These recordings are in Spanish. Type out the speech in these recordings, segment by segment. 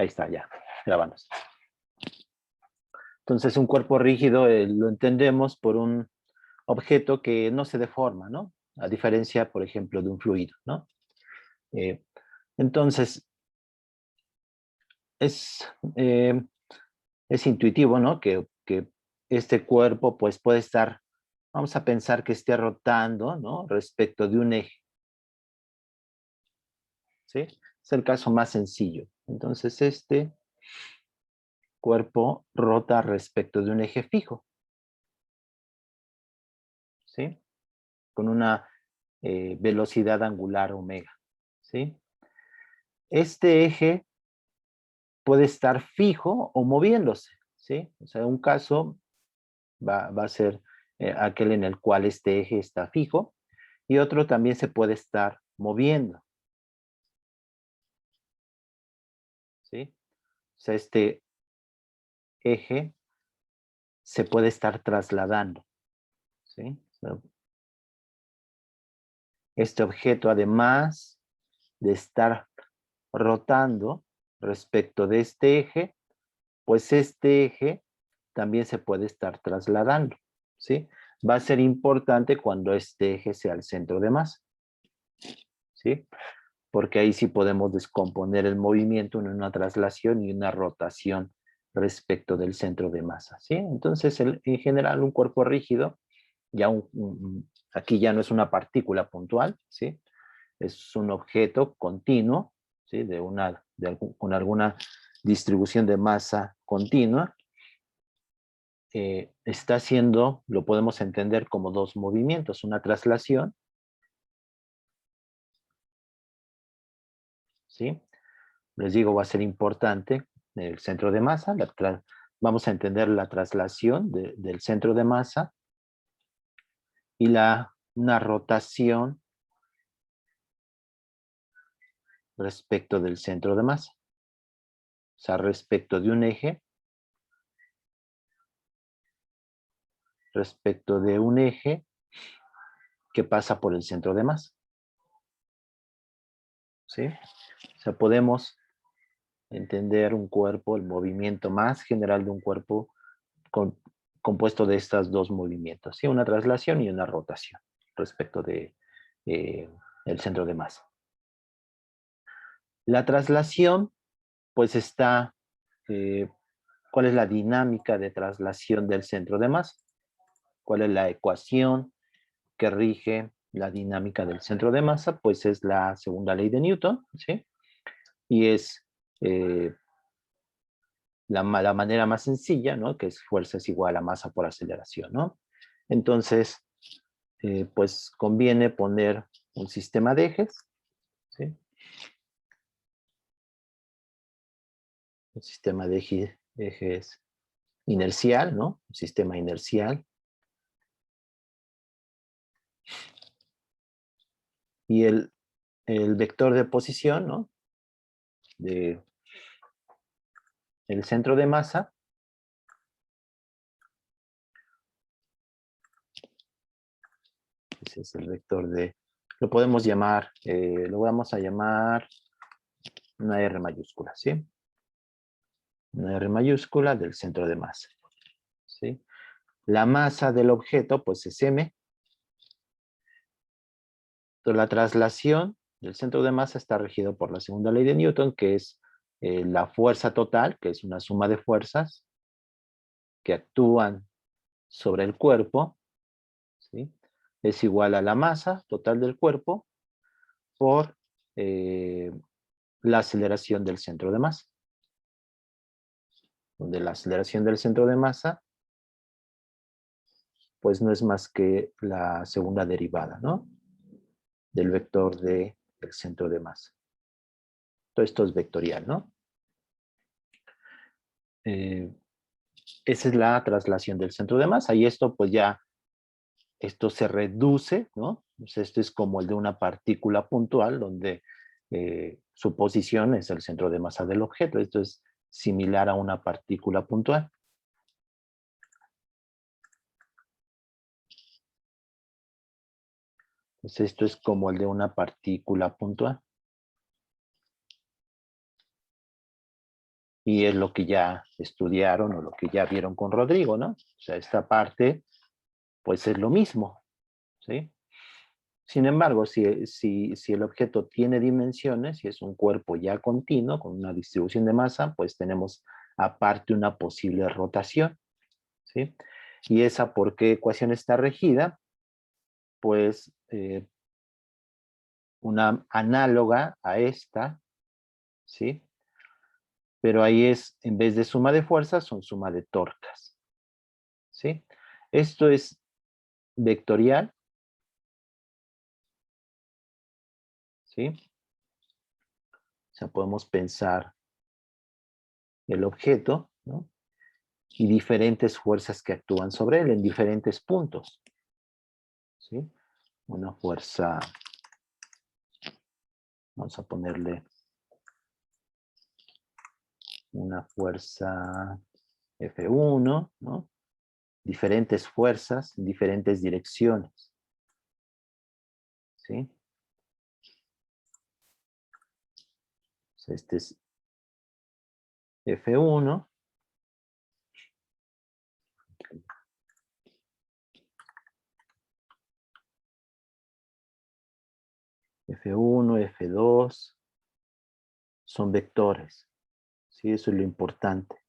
Ahí está, ya, grabamos. Entonces, un cuerpo rígido lo entendemos por un objeto que no se deforma, ¿no? A diferencia, por ejemplo, de un fluido, ¿no? Eh, entonces, es, eh, es intuitivo, ¿no? Que este cuerpo, pues, puede estar, vamos a pensar que esté rotando, ¿no? Respecto de un eje, ¿sí? Es el caso más sencillo. Entonces, este cuerpo rota respecto de un eje fijo, ¿sí? Con una velocidad angular omega, ¿sí? Este eje puede estar fijo o moviéndose, ¿sí? O sea, un caso va a ser aquel en el cual este eje está fijo y otro también se puede estar moviendo, ¿sí? O sea, este eje se puede estar trasladando, ¿sí? O sea, este objeto, además de estar rotando respecto de este eje, pues este eje también se puede estar trasladando, ¿sí? Va a ser importante cuando este eje sea el centro de masa, ¿sí? Porque ahí sí podemos descomponer el movimiento en una traslación y una rotación respecto del centro de masa, ¿sí? Entonces, en general, un cuerpo rígido, ya aquí ya no es una partícula puntual, ¿sí? Es un objeto continuo, ¿sí? Con alguna distribución de masa continua, está haciendo, lo podemos entender como dos movimientos, una traslación, ¿sí? Les digo, va a ser importante el centro de masa, vamos a entender la traslación del centro de masa y una rotación respecto del centro de masa, o sea, respecto de un eje, que pasa por el centro de masa, ¿sí? O sea, podemos entender un cuerpo, el movimiento más general de un cuerpo con, compuesto de estos dos movimientos, ¿sí? Una traslación y una rotación respecto de el centro de masa. La traslación, pues está, ¿cuál es la dinámica de traslación del centro de masa? ¿Cuál es la ecuación que rige la dinámica del centro de masa? Pues es la segunda ley de Newton, ¿sí? Y es la manera más sencilla, ¿no? Que es fuerza es igual a masa por aceleración, ¿no? Entonces, pues conviene poner un sistema de ejes, ¿sí? Un sistema de ejes inercial, ¿no? Un sistema inercial. Y el vector de posición, ¿no? De el centro de masa, ese es el vector lo podemos llamar, lo vamos a llamar una R mayúscula, ¿sí? Una R mayúscula del centro de masa, ¿sí? La masa del objeto, pues es M. Entonces, la traslación del centro de masa está regido por la segunda ley de Newton, que es la fuerza total, que es una suma de fuerzas que actúan sobre el cuerpo, ¿sí? Es igual a la masa total del cuerpo por la aceleración del centro de masa, donde la aceleración del centro de masa pues no es más que la segunda derivada, ¿no? Del vector del centro de masa. Todo esto es vectorial, ¿no? Esa es la traslación del centro de masa y esto pues ya, esto se reduce, ¿no? Pues esto es como el de una partícula puntual donde su posición es el centro de masa del objeto. Esto es similar a una partícula puntual. Entonces esto es como el de una partícula puntual. Y es lo que ya estudiaron o lo que ya vieron con Rodrigo, ¿no? O sea, esta parte, pues es lo mismo, ¿sí? Sin embargo, si el objeto tiene dimensiones y es un cuerpo ya continuo con una distribución de masa, pues tenemos aparte una posible rotación, ¿sí? ¿Y esa por qué ecuación está regida? Pues una análoga a esta, ¿sí? Pero ahí es, en vez de suma de fuerzas, son suma de torcas, ¿sí? Esto es vectorial, ¿sí? O sea, podemos pensar el objeto, ¿no? Y diferentes fuerzas que actúan sobre él en diferentes puntos, ¿sí? Una fuerza, vamos a ponerle una fuerza F1, ¿no? Diferentes fuerzas en diferentes direcciones, ¿sí? Este es F1, F1, F2, son vectores, ¿sí? Eso es lo importante,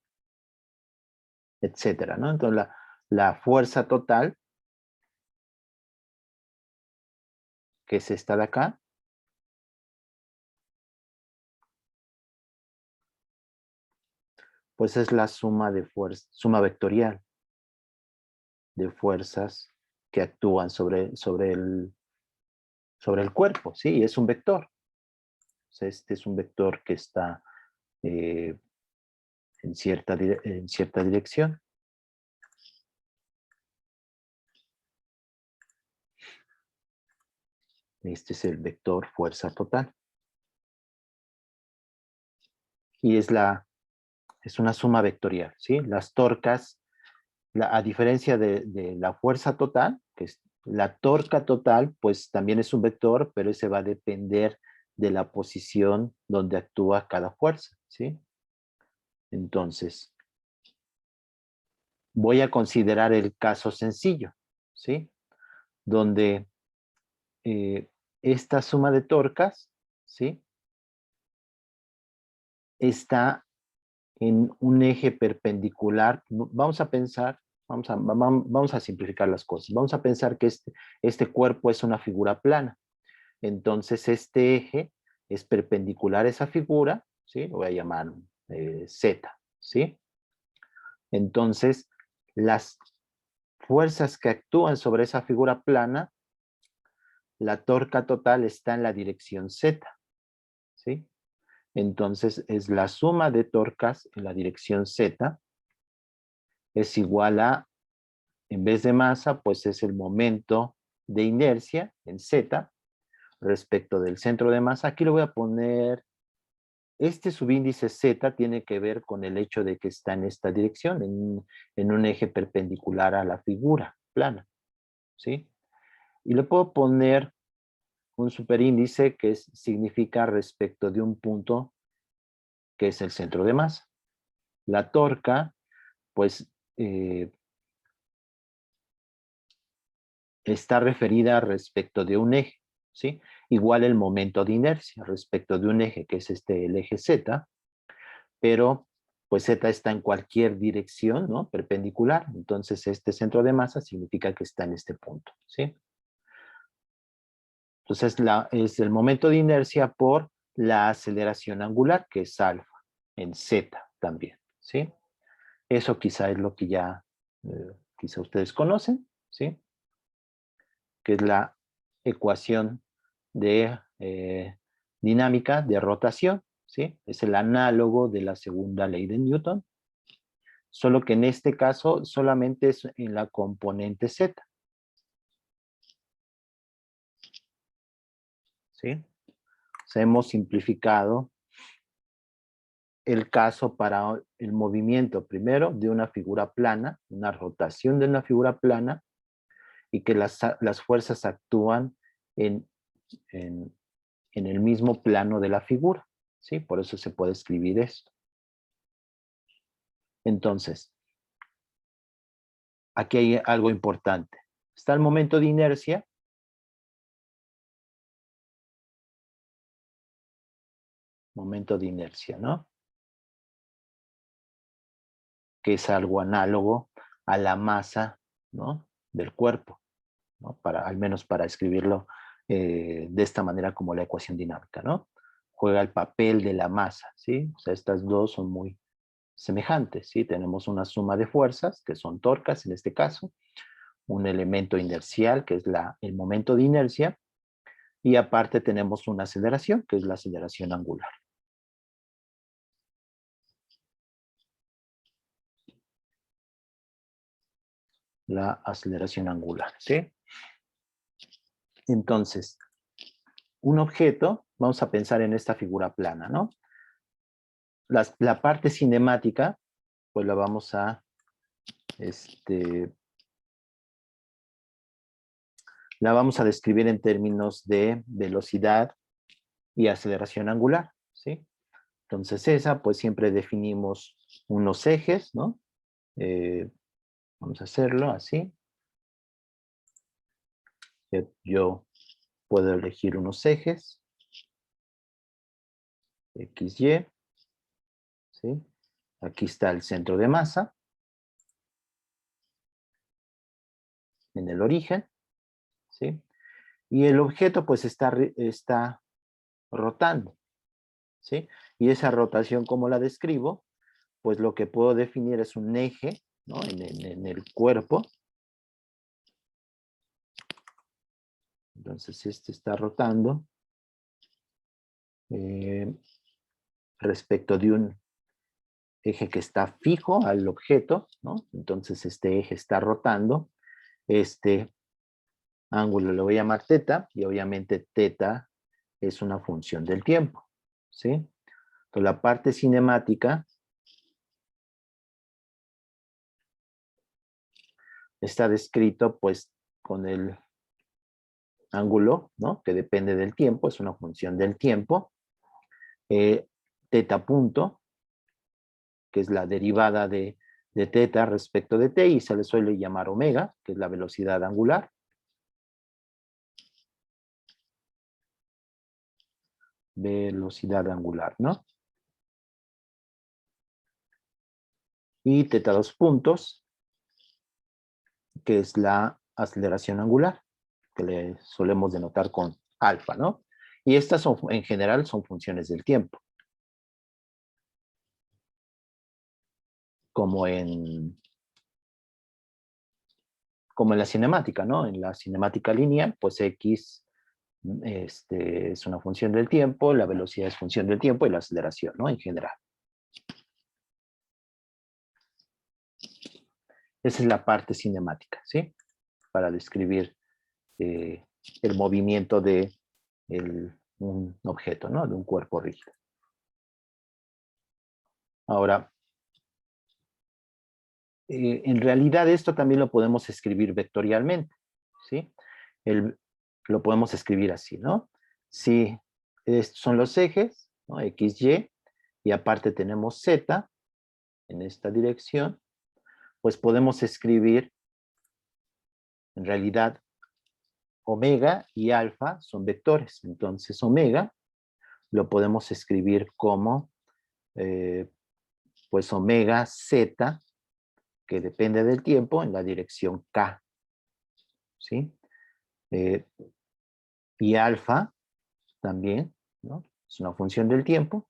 etcétera, ¿no? Entonces la fuerza total, que es esta de acá, pues es la suma de fuerza, suma vectorial de fuerzas que actúan sobre el cuerpo, ¿sí? Es un vector. O sea, este es un vector que está eh, en cierta dirección. Este es el vector fuerza total. Y es una suma vectorial, ¿sí? Las torcas, a diferencia de la fuerza total, que es la torca total, pues también es un vector, pero ese va a depender de la posición donde actúa cada fuerza, ¿sí? Entonces, voy a considerar el caso sencillo, ¿sí? Donde esta suma de torcas, ¿sí? Está en un eje perpendicular. Vamos a pensar, vamos a simplificar las cosas. Vamos a pensar que este cuerpo es una figura plana. Entonces, este eje es perpendicular a esa figura, ¿sí? Lo voy a llamar Z, ¿sí? Entonces, las fuerzas que actúan sobre esa figura plana, la torca total está en la dirección Z, ¿sí? Entonces es la suma de torcas en la dirección Z es igual a, en vez de masa, pues es el momento de inercia en Z respecto del centro de masa. Aquí le voy a poner, este subíndice Z tiene que ver con el hecho de que está en esta dirección, en un eje perpendicular a la figura plana, ¿sí? Y le puedo poner un superíndice que significa respecto de un punto que es el centro de masa. La torca, pues, está referida respecto de un eje, ¿sí? Igual el momento de inercia respecto de un eje, que es el eje Z, pero pues Z está en cualquier dirección, ¿no? Perpendicular. Entonces, este centro de masa significa que está en este punto, ¿sí? Entonces, es el momento de inercia por la aceleración angular, que es alfa, en Z también, ¿sí? Eso quizá es lo que ya, quizá ustedes conocen, ¿sí? Que es la ecuación de dinámica de rotación, ¿sí? Es el análogo de la segunda ley de Newton, solo que en este caso solamente es en la componente Z, ¿sí? O sea, hemos simplificado el caso para el movimiento, primero, de una figura plana, una rotación de una figura plana, y que las fuerzas actúan en, en, en el mismo plano de la figura, ¿sí? Por eso se puede escribir esto. Entonces, aquí hay algo importante. Está el momento de inercia. Momento de inercia, ¿no? Que es algo análogo a la masa, ¿no? Del cuerpo, ¿no? Al menos para escribirlo de esta manera como la ecuación dinámica, ¿no? Juega el papel de la masa, ¿sí? O sea, estas dos son muy semejantes, ¿sí? Tenemos una suma de fuerzas, que son torcas en este caso, un elemento inercial, que es el momento de inercia, y aparte tenemos una aceleración, que es la aceleración angular. La aceleración angular, ¿sí? Entonces, un objeto, vamos a pensar en esta figura plana, ¿no? La parte cinemática, pues la vamos a, la vamos a describir en términos de velocidad y aceleración angular, ¿sí? Entonces esa, pues siempre definimos unos ejes, ¿no? Vamos a hacerlo así. Yo puedo elegir unos ejes, X, Y, ¿sí? Aquí está el centro de masa, en el origen, ¿sí? Y el objeto pues está rotando, ¿sí? Y esa rotación, ¿cómo la describo? Pues lo que puedo definir es un eje, ¿no? En el cuerpo. Entonces este está rotando respecto de un eje que está fijo al objeto, ¿no? Entonces este eje está rotando. Este ángulo lo voy a llamar teta, y obviamente teta es una función del tiempo, ¿sí? Entonces la parte cinemática está descrito pues con el ángulo, ¿no? Que depende del tiempo, es una función del tiempo. Teta punto, que es la derivada de teta respecto de t, y se le suele llamar omega, que es la velocidad angular. Velocidad angular, ¿no? Y teta dos puntos, que es la aceleración angular, que le solemos denotar con alfa, ¿no? Y estas son, en general, son funciones del tiempo. Como en la cinemática, ¿no? En la cinemática lineal, pues X es una función del tiempo, la velocidad es función del tiempo y la aceleración, ¿no? En general. Esa es la parte cinemática, ¿sí? Para describir el movimiento de un objeto, ¿no? De un cuerpo rígido. Ahora, en realidad esto también lo podemos escribir vectorialmente, ¿sí? Lo podemos escribir así, ¿no? Si estos son los ejes, ¿no? X, y aparte tenemos Z en esta dirección, pues podemos escribir, en realidad, omega y alfa son vectores. Entonces, omega lo podemos escribir como, pues, omega Z, que depende del tiempo, en la dirección K, ¿sí? Y alfa también, ¿no? Es una función del tiempo,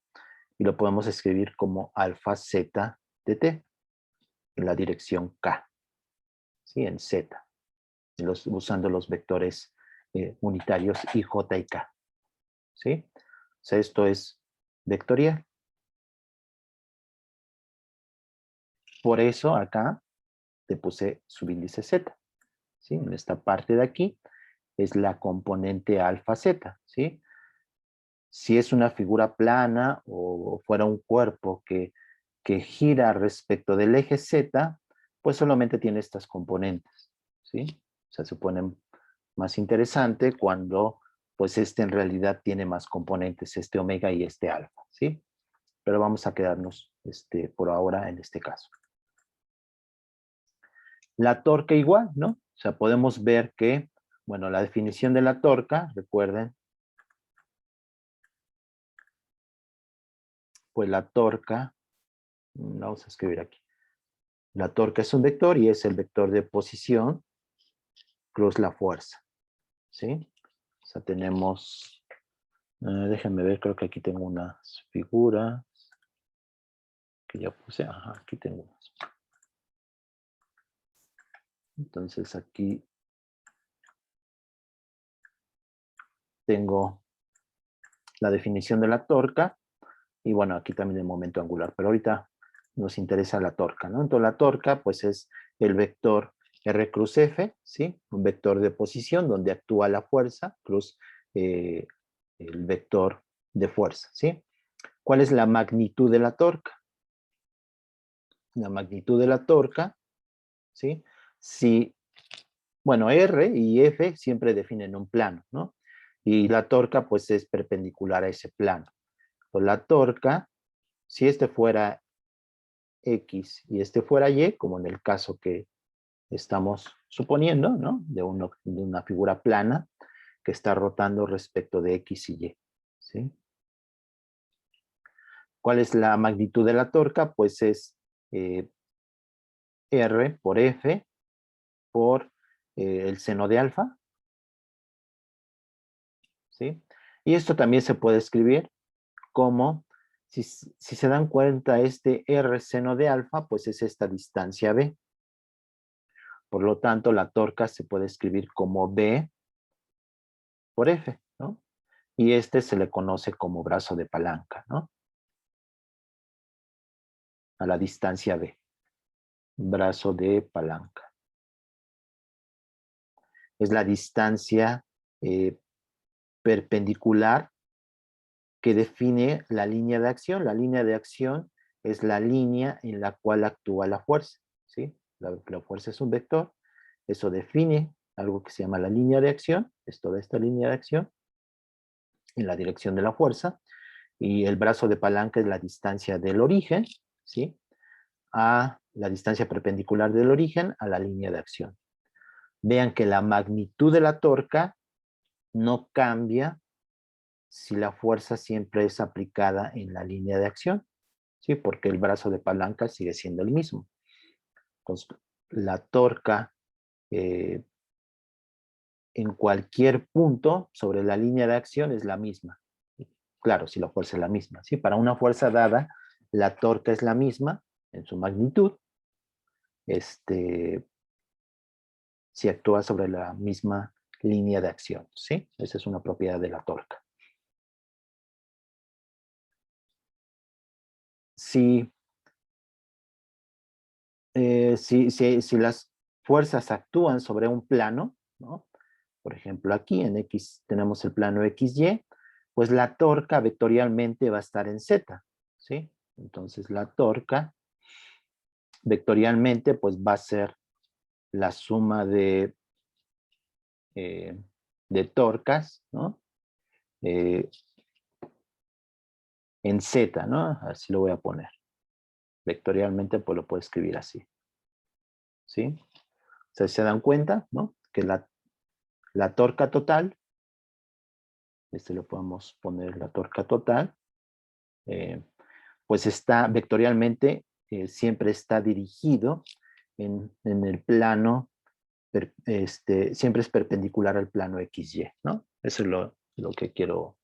y lo podemos escribir como alfa Z de t, en la dirección K, ¿sí? En Z, usando los vectores unitarios i, j y k, ¿sí? O sea, esto es vectorial. Por eso acá te puse subíndice Z, ¿sí? En esta parte de aquí es la componente alfa Z, ¿sí? Si es una figura plana o fuera un cuerpo que gira respecto del eje Z, pues solamente tiene estas componentes, ¿sí? O sea, se pone más interesante cuando pues este en realidad tiene más componentes, este omega y este alfa, ¿sí? Pero vamos a quedarnos por ahora en este caso. La torca igual, ¿no? O sea, podemos ver que, bueno, la definición de la torca, recuerden, pues la torca, vamos a escribir aquí. La torca es un vector y es el vector de posición plus la fuerza, ¿sí? O sea, tenemos, déjenme ver, creo que aquí tengo unas figuras que ya puse, ajá, aquí tengo unas. Entonces aquí tengo la definición de la torca y bueno, aquí también el momento angular, pero ahorita nos interesa la torca, ¿no? Entonces la torca pues es el vector R cruz F, ¿sí? Un vector de posición donde actúa la fuerza plus el vector de fuerza, ¿sí? ¿Cuál es la magnitud de la torca? La magnitud de la torca, ¿sí? Si, bueno, R y F siempre definen un plano, ¿no? Y la torca pues es perpendicular a ese plano. Entonces la torca, si este fuera X y este fuera Y, como en el caso que estamos suponiendo, ¿no? De una figura plana que está rotando respecto de X y Y, ¿sí? ¿Cuál es la magnitud de la torca? Pues es R por F por el seno de alfa, ¿sí? Y esto también se puede escribir como, si se dan cuenta, este R seno de alfa, pues es esta distancia B. Por lo tanto, la torca se puede escribir como B por F, ¿no? Y este se le conoce como brazo de palanca, ¿no? A la distancia B. Brazo de palanca. Es la distancia perpendicular que define la línea de acción. La línea de acción es la línea en la cual actúa la fuerza, ¿sí? La fuerza es un vector. Eso define algo que se llama la línea de acción. Es toda esta línea de acción en la dirección de la fuerza. Y el brazo de palanca es la distancia del origen, ¿sí? A la distancia perpendicular del origen a la línea de acción. Vean que la magnitud de la torca no cambia si la fuerza siempre es aplicada en la línea de acción, ¿sí? Porque el brazo de palanca sigue siendo el mismo. Entonces, la torca en cualquier punto sobre la línea de acción es la misma. Claro, si la fuerza es la misma, ¿sí? Para una fuerza dada, la torca es la misma en su magnitud, si actúa sobre la misma línea de acción, ¿sí? Esa es una propiedad de la torca. Si si las fuerzas actúan sobre un plano, ¿no? Por ejemplo, aquí en X tenemos el plano XY, pues la torca vectorialmente va a estar en Z, ¿sí? Entonces la torca vectorialmente pues va a ser la suma de torcas, ¿no? Eh, en Z, ¿no? Así lo voy a poner. Vectorialmente pues lo puedo escribir así, ¿sí? O sea, se dan cuenta, ¿no? Que la torca total, lo podemos poner la torca total, pues está vectorialmente, siempre está dirigido en el plano, siempre es perpendicular al plano XY, ¿no? Eso es lo que quiero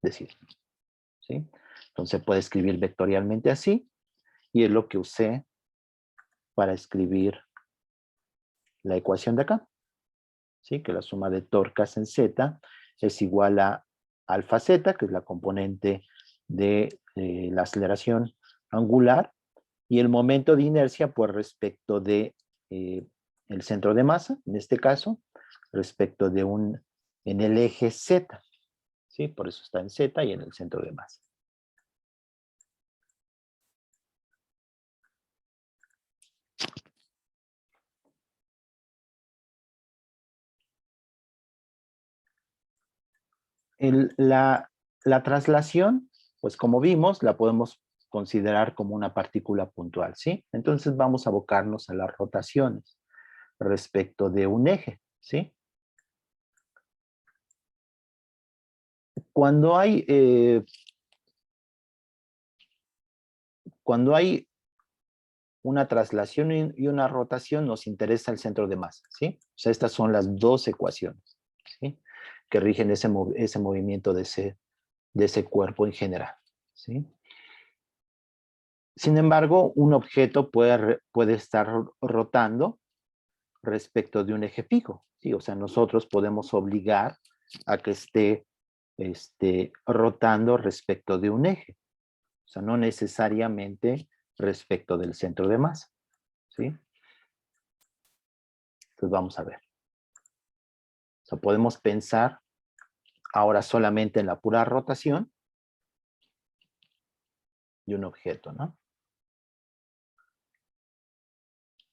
decir, ¿sí? Entonces puede escribir vectorialmente así, y es lo que usé para escribir la ecuación de acá, ¿sí? Que la suma de torcas en Z es igual a alfa Z, que es la componente de la aceleración angular, y el momento de inercia, pues respecto de el centro de masa, en este caso, respecto de en el eje Z, ¿sí? Por eso está en Z y en el centro de masa. La traslación, pues como vimos, la podemos considerar como una partícula puntual, ¿sí? Entonces vamos a abocarnos a las rotaciones respecto de un eje, ¿sí? Cuando hay una traslación y una rotación, nos interesa el centro de masa, ¿sí? O sea, estas son las dos ecuaciones, ¿sí? Que rigen ese movimiento de ese cuerpo en general, ¿sí? Sin embargo, un objeto puede estar rotando respecto de un eje fijo, ¿sí? O sea, nosotros podemos obligar a que esté rotando respecto de un eje. O sea, no necesariamente respecto del centro de masa, ¿sí? Entonces vamos a ver. O sea, podemos pensar ahora solamente en la pura rotación de un objeto, ¿no?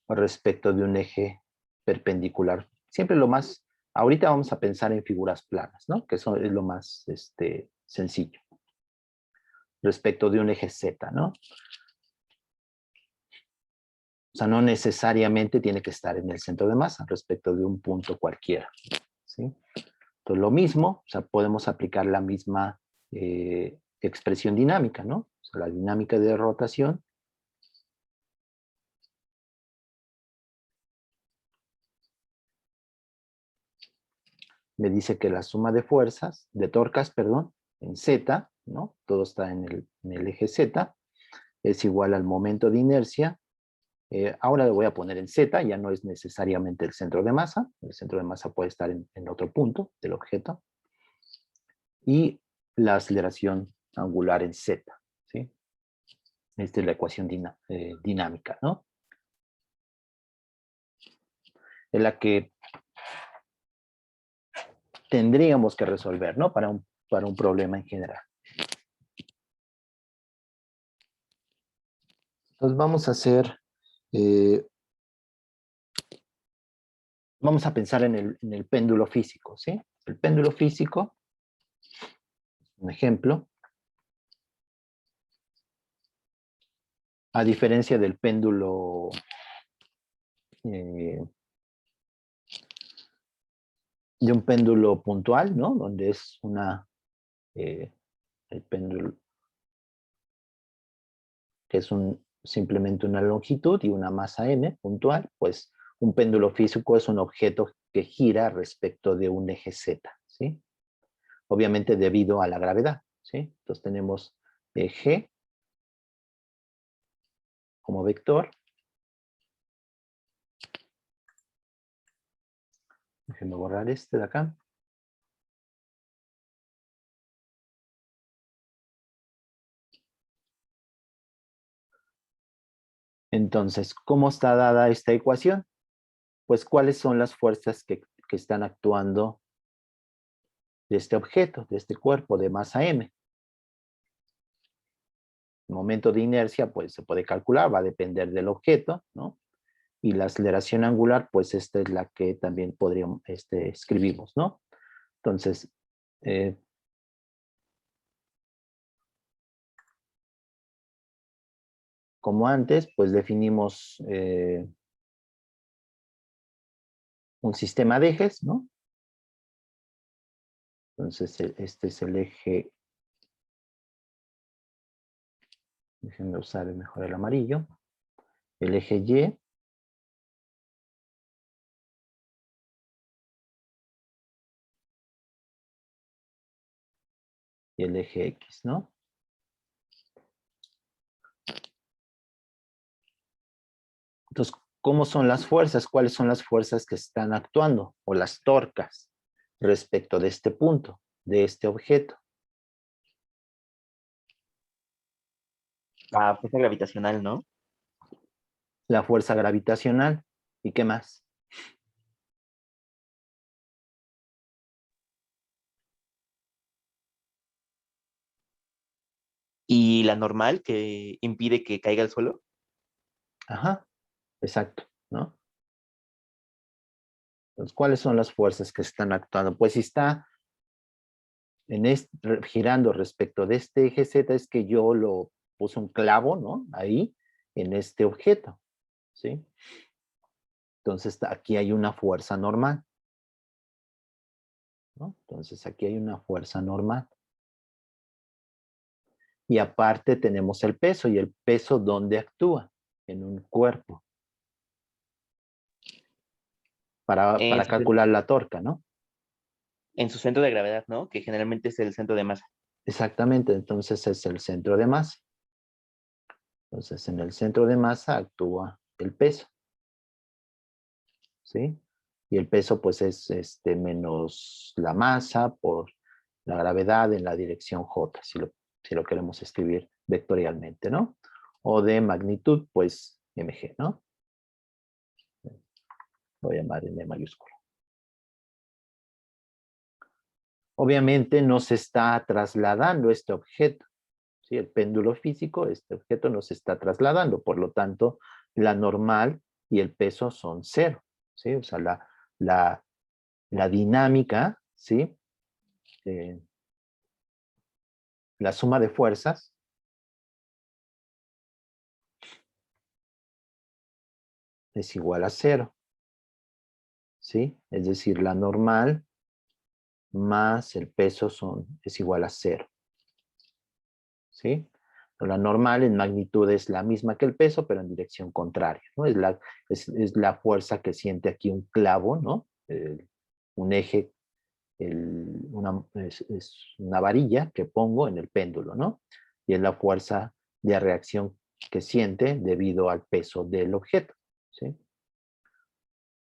Respecto de un eje perpendicular. Siempre ahorita vamos a pensar en figuras planas, ¿no? Que eso es lo más sencillo. Respecto de un eje Z, ¿no? O sea, no necesariamente tiene que estar en el centro de masa respecto de un punto cualquiera, ¿sí? Entonces, lo mismo, o sea, podemos aplicar la misma expresión dinámica, ¿no? O sea, la dinámica de rotación me dice que la suma de fuerzas, de torcas, perdón, en Z, ¿no? Todo está en el eje Z, es igual al momento de inercia. Ahora lo voy a poner en Z, ya no es necesariamente el centro de masa. El centro de masa puede estar en otro punto del objeto. Y la aceleración angular en Z, ¿sí? Esta es la ecuación dinámica, ¿no? Es la que tendríamos que resolver, ¿no? Para un problema en general. Entonces vamos a pensar en el péndulo físico, ¿sí? El péndulo físico, un ejemplo, a diferencia del péndulo de un péndulo puntual, ¿no? Donde es el péndulo que es simplemente una longitud y una masa m puntual, pues un péndulo físico es un objeto que gira respecto de un eje z, ¿sí? Obviamente debido a la gravedad, ¿sí? Entonces tenemos g como vector. Déjenme borrar este de acá. Entonces, ¿cómo está dada esta ecuación? Pues, ¿cuáles son las fuerzas que están actuando de este objeto, de este cuerpo de masa m? El momento de inercia, pues, se puede calcular, va a depender del objeto, ¿no? Y la aceleración angular, pues, esta es la que también podríamos, escribimos, ¿no? Entonces, como antes, pues, definimos un sistema de ejes, ¿no? Entonces, este es el eje. Déjenme usar mejor el amarillo. El eje Y. Y el eje X, ¿no? Entonces, ¿cómo son las fuerzas? ¿Cuáles son las fuerzas que están actuando? O las torcas respecto de este punto, de este objeto. La fuerza gravitacional, ¿no? La fuerza gravitacional. ¿Y qué más? Y la normal que impide que caiga al suelo. Ajá, exacto, ¿no? Entonces, ¿cuáles son las fuerzas que están actuando? Pues si está girando respecto de este eje Z, es que yo lo puse un clavo, ¿no? Ahí, en este objeto, ¿sí? Entonces, aquí hay una fuerza normal, ¿no? Entonces, aquí hay una fuerza normal. Y aparte tenemos el peso, y el peso, ¿dónde actúa? En un cuerpo. En Para su, cen- calcular la torca, ¿no? en su centro de gravedad, ¿no? Que generalmente es el centro de masa. Exactamente, entonces es el centro de masa. Entonces, en el centro de masa actúa el peso, ¿sí? Y el peso, pues, es menos la masa por la gravedad en la dirección J, si lo queremos escribir vectorialmente, ¿no? O de magnitud, pues, mg, ¿no? Voy a llamar M mayúscula. Obviamente no se está trasladando este objeto, ¿sí? El péndulo físico, este objeto no se está trasladando, por lo tanto, la normal y el peso son cero, ¿sí? O sea, la dinámica, ¿sí? La suma de fuerzas es igual a cero, ¿sí? Es decir, la normal más el peso es igual a cero, ¿sí? La normal en magnitud es la misma que el peso, pero en dirección contraria, ¿no? Es la fuerza que siente aquí un clavo, ¿no? Un eje, es una varilla que pongo en el péndulo, ¿no? Y es la fuerza de reacción que siente debido al peso del objeto, ¿sí?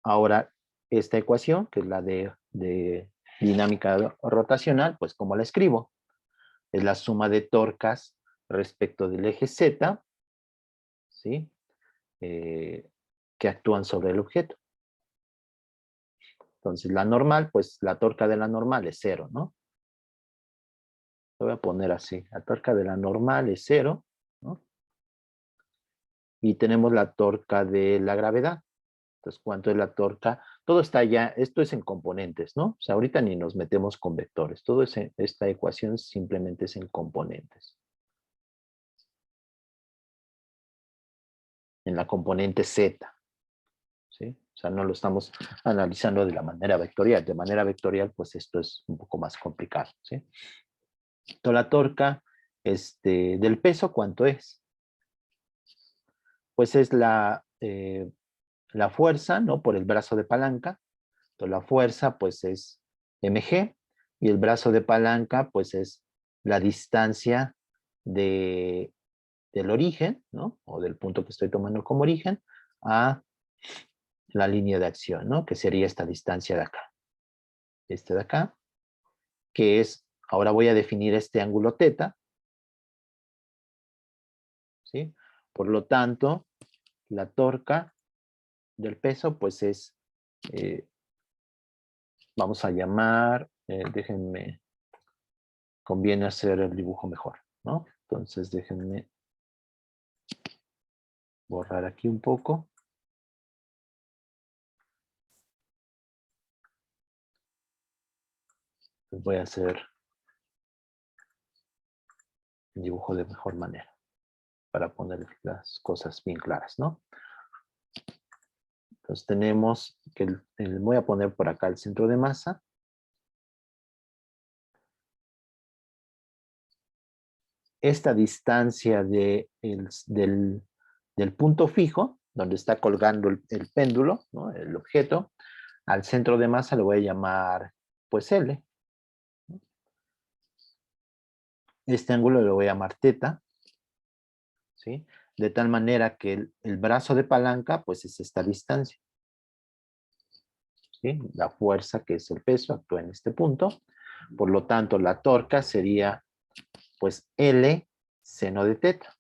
Ahora, esta ecuación, que es la de dinámica rotacional, pues ¿cómo la escribo? Es la suma de torcas respecto del eje Z, ¿sí? Que actúan sobre el objeto. Entonces, la normal, pues la torca de la normal es cero, ¿no? Lo voy a poner así. La torca de la normal es cero, ¿no? Y tenemos la torca de la gravedad. Entonces, ¿cuánto es la torca? Todo está ya, esto es en componentes, ¿no? O sea, ahorita ni nos metemos con vectores. Esta ecuación simplemente es en componentes. En la componente Z, ¿sí? O sea, no lo estamos analizando de la manera vectorial. De manera vectorial, pues esto es un poco más complicado, ¿sí? Entonces, la torca del peso, ¿cuánto es? Pues es la fuerza, ¿no? Por el brazo de palanca. Entonces, la fuerza, pues es mg, y el brazo de palanca, pues es la distancia del origen, ¿no? O del punto que estoy tomando como origen, a la línea de acción, ¿no? Que sería esta distancia de acá. De acá, que es, ahora voy a definir este ángulo teta, ¿sí? Por lo tanto, la torca del peso, pues es, vamos a llamar, déjenme, conviene hacer el dibujo mejor, ¿no? Entonces, déjenme borrar aquí un poco. Voy a hacer el dibujo de mejor manera para poner las cosas bien claras, ¿no? Entonces tenemos que voy a poner por acá el centro de masa. Esta distancia del punto fijo, donde está colgando el péndulo, ¿no? El objeto, al centro de masa le voy a llamar, pues, L. Este ángulo le voy a llamar teta, ¿sí? De tal manera que el brazo de palanca, pues, es esta distancia, ¿sí? La fuerza, que es el peso, actúa en este punto. Por lo tanto, la torca sería, pues, L seno de teta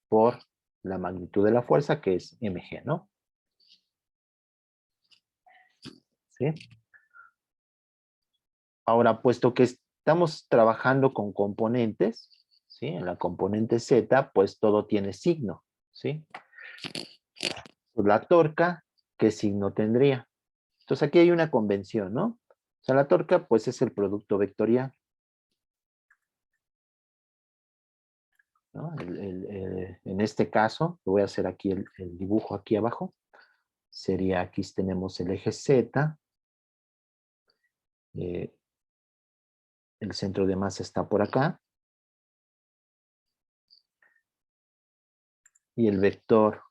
por la magnitud de la fuerza, que es mg, ¿no? ¿Sí? Ahora, puesto que estamos trabajando con componentes, ¿sí? En la componente Z, pues todo tiene signo, ¿sí? Pues la torca, ¿qué signo tendría? Entonces aquí hay una convención, ¿no? O sea, la torca, pues es el producto vectorial. ¿no? En este caso, voy a hacer aquí el dibujo aquí abajo. Sería, aquí tenemos el eje Z. El centro de masa está por acá. Y el vector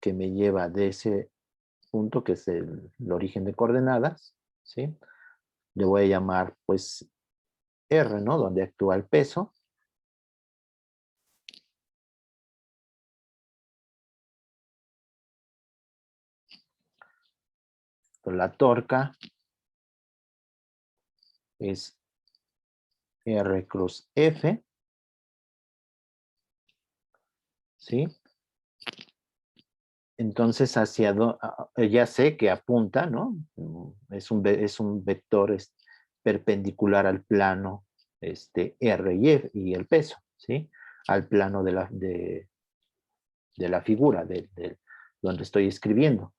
que me lleva de ese punto, que es el origen de coordenadas, ¿sí? Le voy a llamar, pues, R, ¿no? Donde actúa el peso. La torca es R cruz F, ¿sí? Entonces, ya sé que apunta, ¿no? Es un vector perpendicular al plano R y F y el peso, ¿sí? Al plano de la figura, donde estoy escribiendo.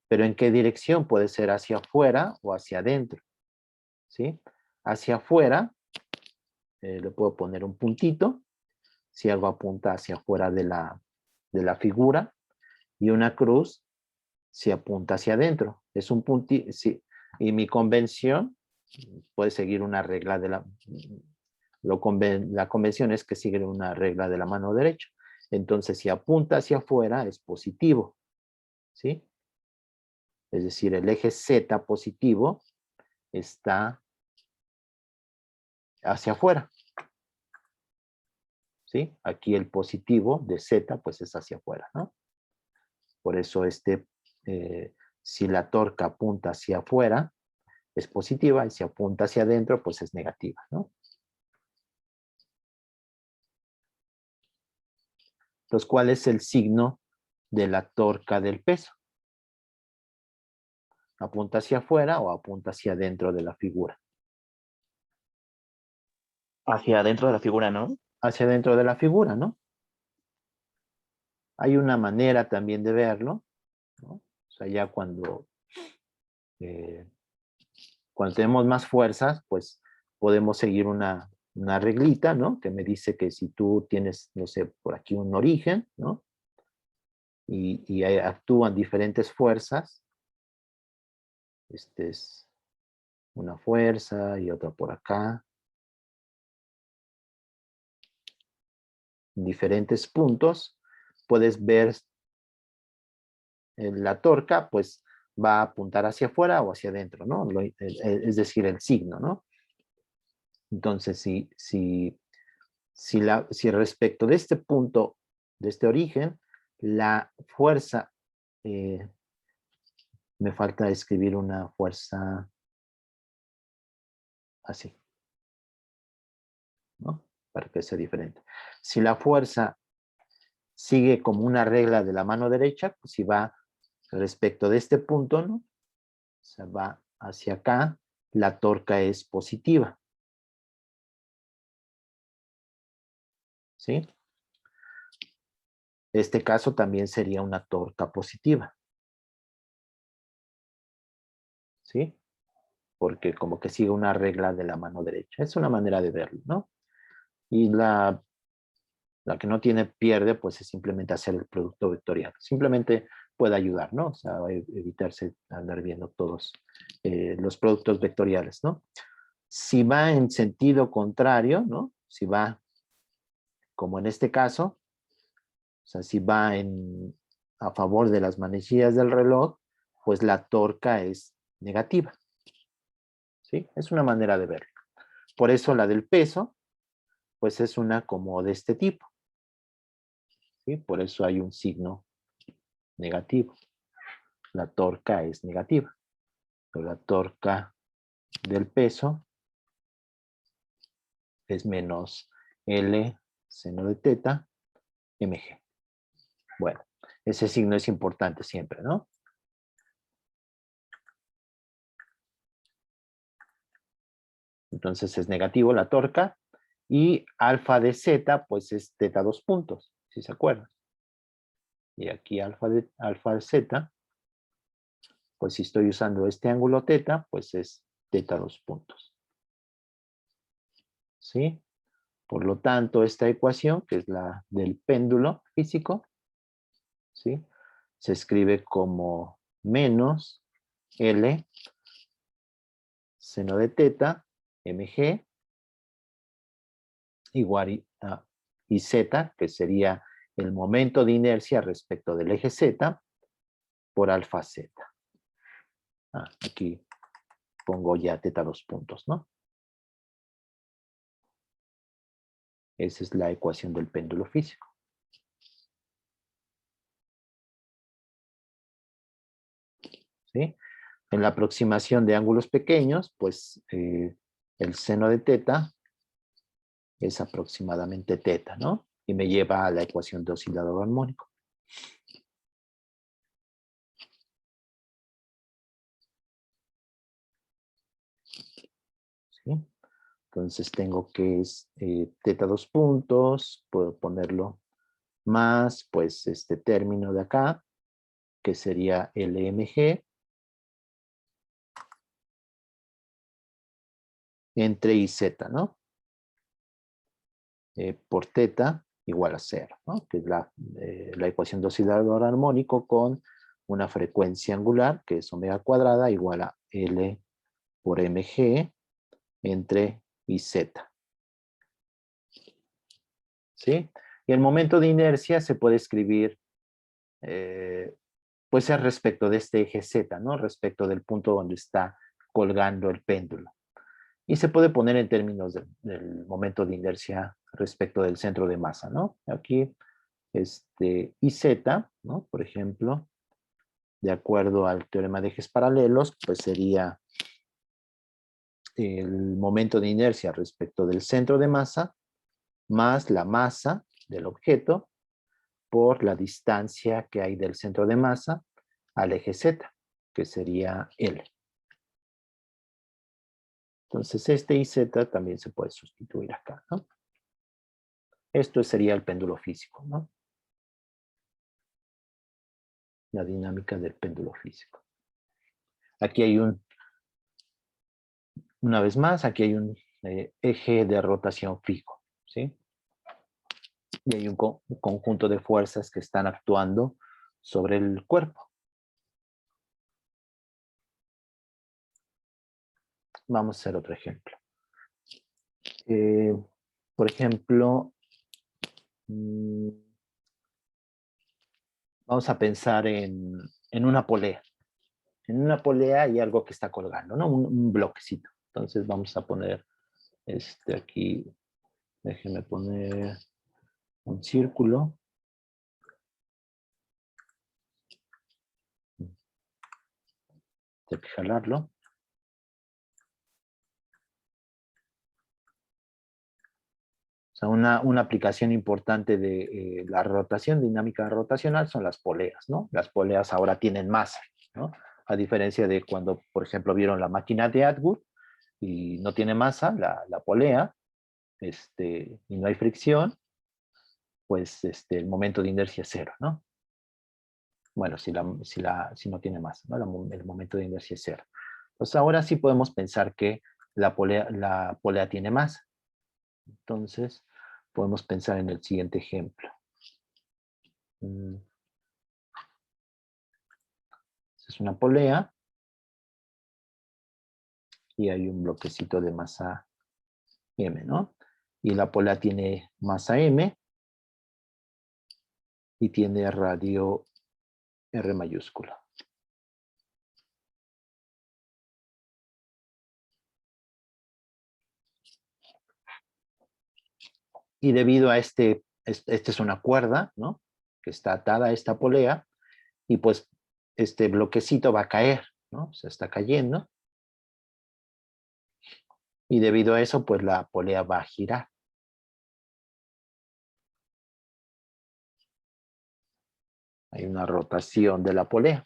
Pero ¿en qué dirección? Puede ser hacia afuera o hacia adentro, ¿sí? Hacia afuera, le puedo poner un puntito, si algo apunta hacia afuera de la figura, y una cruz si apunta hacia adentro. Es un puntito, sí. Y mi convención puede seguir una regla la convención es que sigue una regla de la mano derecha. Entonces, si apunta hacia afuera, es positivo, ¿sí? Es decir, el eje Z positivo está hacia afuera, ¿sí? Aquí el positivo de Z, pues es hacia afuera, ¿no? Por eso si la torca apunta hacia afuera, es positiva, y si apunta hacia adentro, pues es negativa, ¿no? Entonces, ¿cuál es el signo de la torca del peso? ¿Apunta hacia afuera o apunta hacia adentro de la figura? Hacia adentro de la figura, ¿no? Hacia adentro de la figura, ¿no? Hay una manera también de verlo, ¿no? O sea, ya eh, cuando tenemos más fuerzas, pues podemos seguir una reglita, ¿no? Que me dice que si tú tienes, no sé, por aquí un origen, ¿no? Y actúan diferentes fuerzas, es una fuerza y otra por acá, en diferentes puntos, puedes ver la torca, pues va a apuntar hacia afuera o hacia adentro, ¿no? Es decir, el signo, ¿no? Entonces, si respecto de este punto, de este origen, la fuerza, me falta escribir una fuerza así, ¿no? Para que sea diferente. Si la fuerza sigue como una regla de la mano derecha, pues si va respecto de este punto, ¿no? O sea, va hacia acá, la torca es positiva, ¿sí? Este caso también sería una torca positiva, ¿sí? Porque como que sigue una regla de la mano derecha. Es una manera de verlo, ¿no? Y la que no tiene pierde, pues es simplemente hacer el producto vectorial. Simplemente puede ayudar, ¿no? O sea, evitarse andar viendo todos los productos vectoriales, ¿no? Si va en sentido contrario, ¿no? Si va, como en este caso, o sea, si va a favor de las manecillas del reloj, pues la torca es negativa, ¿sí? Es una manera de verlo. Por eso la del peso, pues es una como de este tipo, ¿sí? Por eso hay un signo negativo. La torca es negativa. Pero la torca del peso es menos L seno de teta mg. Bueno, ese signo es importante siempre, ¿no? Entonces es negativo la torca. Y alfa de z, pues es teta 2 puntos, si se acuerdan. Y aquí alfa de z, pues si estoy usando este ángulo teta, pues es teta 2 puntos. ¿Sí? Por lo tanto, esta ecuación, que es la del péndulo físico, ¿sí? Se escribe como menos L seno de teta mg igual a z, que sería el momento de inercia respecto del eje z, por alfa z. Aquí pongo ya teta 2 puntos, ¿no? Esa es la ecuación del péndulo físico. ¿Sí? En la aproximación de ángulos pequeños, pues el seno de teta es aproximadamente teta, ¿no? Y me lleva a la ecuación de oscilador armónico. ¿Sí? Entonces tengo que es teta 2 puntos, puedo ponerlo más, pues este término de acá, que sería LMG, entre IZ, ¿no? Por teta igual a 0, ¿no? Que es la ecuación de oscilador armónico con una frecuencia angular, que es omega cuadrada, igual a L por mg entre IZ. ¿Sí? Y el momento de inercia se puede escribir, pues es respecto de este eje Z, ¿no? Respecto del punto donde está colgando el péndulo. Y se puede poner en términos del momento de inercia respecto del centro de masa, ¿no? Aquí, IZ, ¿no? Por ejemplo, de acuerdo al teorema de ejes paralelos, pues sería el momento de inercia respecto del centro de masa más la masa del objeto por la distancia que hay del centro de masa al eje Z, que sería L. Entonces este IZ también se puede sustituir acá, ¿no? Esto sería el péndulo físico, ¿no? La dinámica del péndulo físico. Aquí hay una vez más, aquí hay un eje de rotación fijo, ¿sí? Y hay un conjunto de fuerzas que están actuando sobre el cuerpo. Vamos a hacer otro ejemplo. Por ejemplo, vamos a pensar en una polea. En una polea hay algo que está colgando, ¿no? Un bloquecito. Entonces vamos a poner aquí, déjenme poner un círculo. Hay que jalarlo. O sea, una aplicación importante de la rotación, dinámica rotacional, son las poleas, ¿no? Las poleas ahora tienen masa, ¿no? A diferencia de cuando, por ejemplo, vieron la máquina de Atwood y no tiene masa, la polea, y no hay fricción, pues el momento de inercia es cero, ¿no? Bueno, si no tiene masa, ¿no? El momento de inercia es cero. Entonces ahora sí podemos pensar que la polea tiene masa. Entonces podemos pensar en el siguiente ejemplo. Es una polea y hay un bloquecito de masa M, ¿no? Y la polea tiene masa M y tiene radio R mayúscula. Y debido a esta es una cuerda, ¿no? Que está atada a esta polea y pues este bloquecito va a caer, ¿no? Se está cayendo. Y debido a eso, pues la polea va a girar. Hay una rotación de la polea.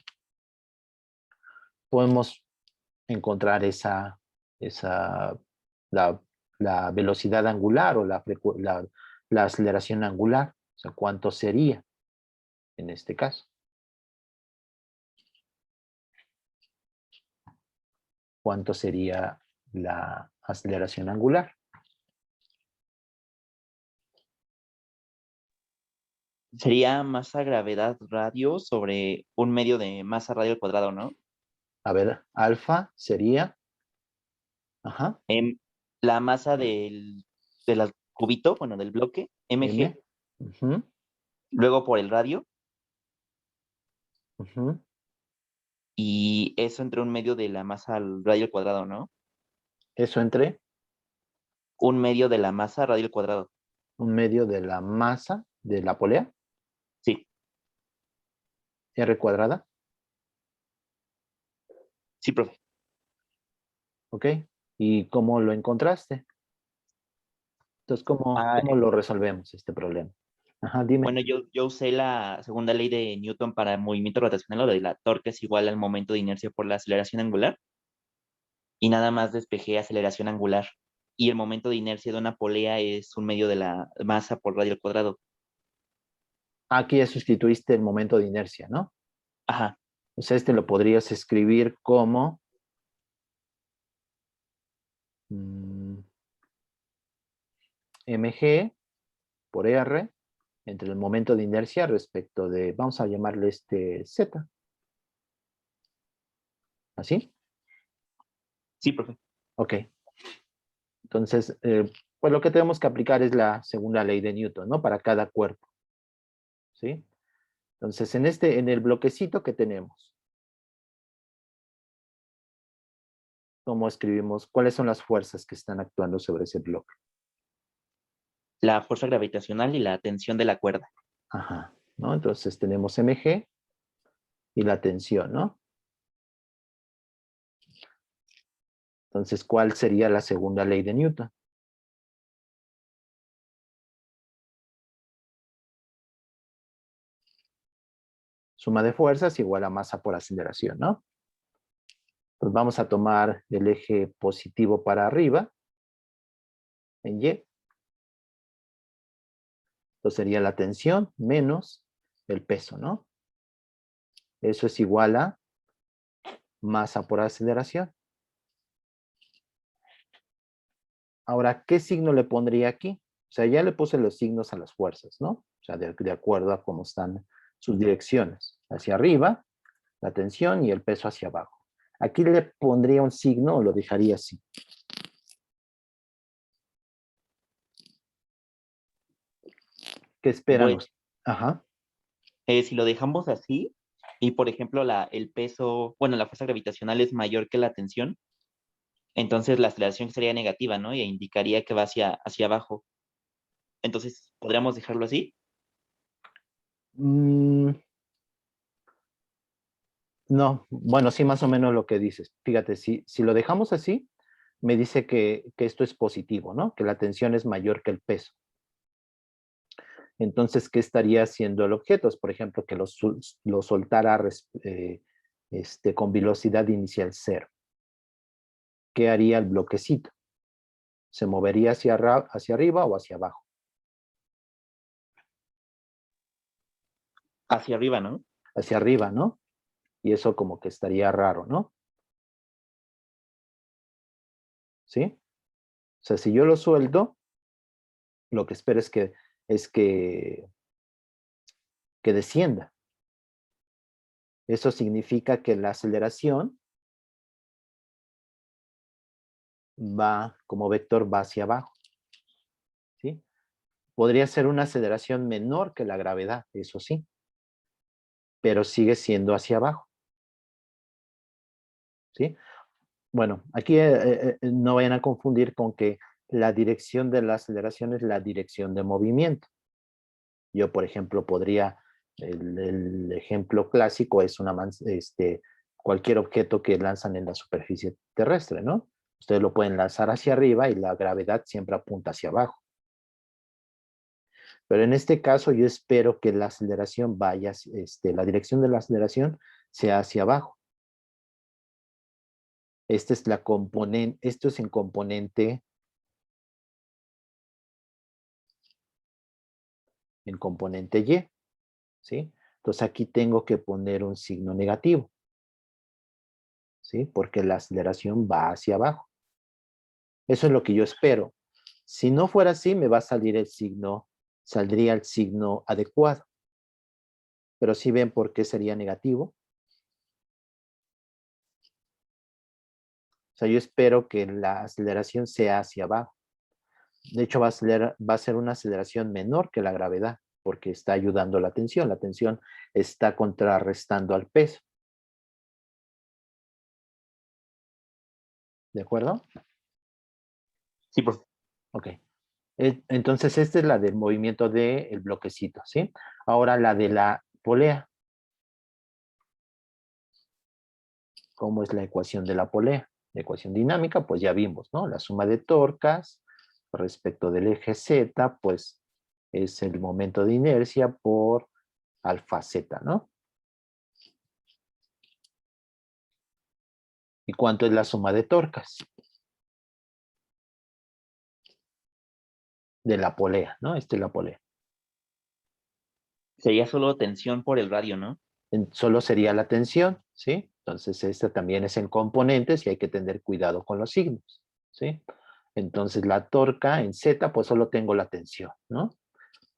Podemos encontrar la, la velocidad angular o la aceleración angular. O sea, ¿cuánto sería en este caso? ¿Cuánto sería la aceleración angular? Sería masa gravedad radio sobre un medio de masa radio al cuadrado, ¿no? A ver, alfa sería, ajá, Em, la masa del cubito, bueno, del bloque, m, mg, ujú, luego por el radio, ujú. y eso entre un medio de la masa al radio al cuadrado, ¿no? Eso entre Un medio de la masa radio al cuadrado. un medio de la masa de la polea, Sí, r cuadrada, sí, profe. ¿ok? ¿Y cómo lo encontraste? Entonces, ¿cómo, Ah, cómo lo resolvemos este problema? Ajá, dime. bueno, yo usé la segunda ley de Newton para movimiento rotacional, o de la torque es igual al momento de inercia por la aceleración angular, y nada más despejé aceleración angular. Y el momento de inercia de una polea es un medio de la masa por radio al cuadrado. Aquí ya sustituiste el momento de inercia, ¿no? Ajá, O sea, este lo podrías escribir como mg por r entre el momento de inercia respecto de, vamos a llamarle z, ¿así? sí, profe. Ok. Entonces, pues lo que tenemos que aplicar es la segunda ley de Newton, ¿no? Para cada cuerpo, ¿sí? Entonces, en el bloquecito que tenemos, ¿cómo escribimos? ¿Cuáles son las fuerzas que están actuando sobre ese bloque? La fuerza gravitacional y la tensión de la cuerda. Ajá, ¿no? Entonces tenemos mg y la tensión, ¿no? Entonces, ¿cuál sería la segunda ley de Newton? Suma de fuerzas igual a masa por aceleración, ¿no? Pues vamos a tomar el eje positivo para arriba, en Y. Entonces sería la tensión menos el peso, ¿no? Eso es igual a masa por aceleración. Ahora, ¿qué signo le pondría aquí? O sea, ya le puse los signos a las fuerzas, ¿no? O sea, de acuerdo a cómo están sus direcciones. Hacia arriba, la tensión y el peso hacia abajo. Aquí le pondría un signo o lo dejaría así. ¿Qué esperan Bueno, ustedes? Ajá. si lo dejamos así, y por ejemplo el peso, bueno, la fuerza gravitacional es mayor que la tensión, entonces la aceleración sería negativa, ¿no? Y indicaría que va hacia abajo. Entonces, ¿podríamos dejarlo así? Mm, no, bueno, sí, más o menos lo que dices. Fíjate, si lo dejamos así, me dice que esto es positivo, ¿no? Que la tensión es mayor que el peso. Entonces, ¿qué estaría haciendo el objeto? Por ejemplo, que lo soltara con velocidad inicial cero. ¿Qué haría el bloquecito? ¿Se movería hacia arriba o hacia abajo? Hacia arriba, ¿no? Hacia arriba, ¿no? Y eso como que estaría raro, ¿no? ¿Sí? O sea, si yo lo suelto, lo que espero es que descienda. Eso significa que la aceleración va, como vector, va hacia abajo, ¿sí? Podría ser una aceleración menor que la gravedad, eso sí, pero sigue siendo hacia abajo, ¿sí? Bueno, aquí no vayan a confundir con que la dirección de la aceleración es la dirección de movimiento. Yo, por ejemplo, el ejemplo clásico es cualquier objeto que lanzan en la superficie terrestre, ¿no? Ustedes lo pueden lanzar hacia arriba y la gravedad siempre apunta hacia abajo. Pero en este caso yo espero que la aceleración la dirección de la aceleración sea hacia abajo. Esta es la componente, esto es en componente Y, ¿sí? Entonces aquí tengo que poner un signo negativo, ¿sí? Porque la aceleración va hacia abajo. Eso es lo que yo espero. Si no fuera así, me va a salir saldría el signo adecuado. Pero sí ven por qué sería negativo. O sea, yo espero que la aceleración sea hacia abajo. De hecho, va a ser una aceleración menor que la gravedad, porque está ayudando la tensión. La tensión está contrarrestando al peso. ¿De acuerdo? Sí, profe. Ok. Entonces, esta es la del movimiento del bloquecito, ¿sí? Ahora la de la polea. ¿Cómo es la ecuación de la polea? La ecuación dinámica, pues ya vimos, ¿no? La suma de torcas respecto del eje Z, pues es el momento de inercia por alfa Z, ¿no? ¿Y cuánto es la suma de torcas? De la polea, ¿no? Esta es la polea. Sería solo tensión por el radio, ¿no? Solo sería la tensión, ¿sí? Entonces, esta también es en componentes y hay que tener cuidado con los signos, ¿sí? Entonces, la torca en Z, pues solo tengo la tensión, ¿no? O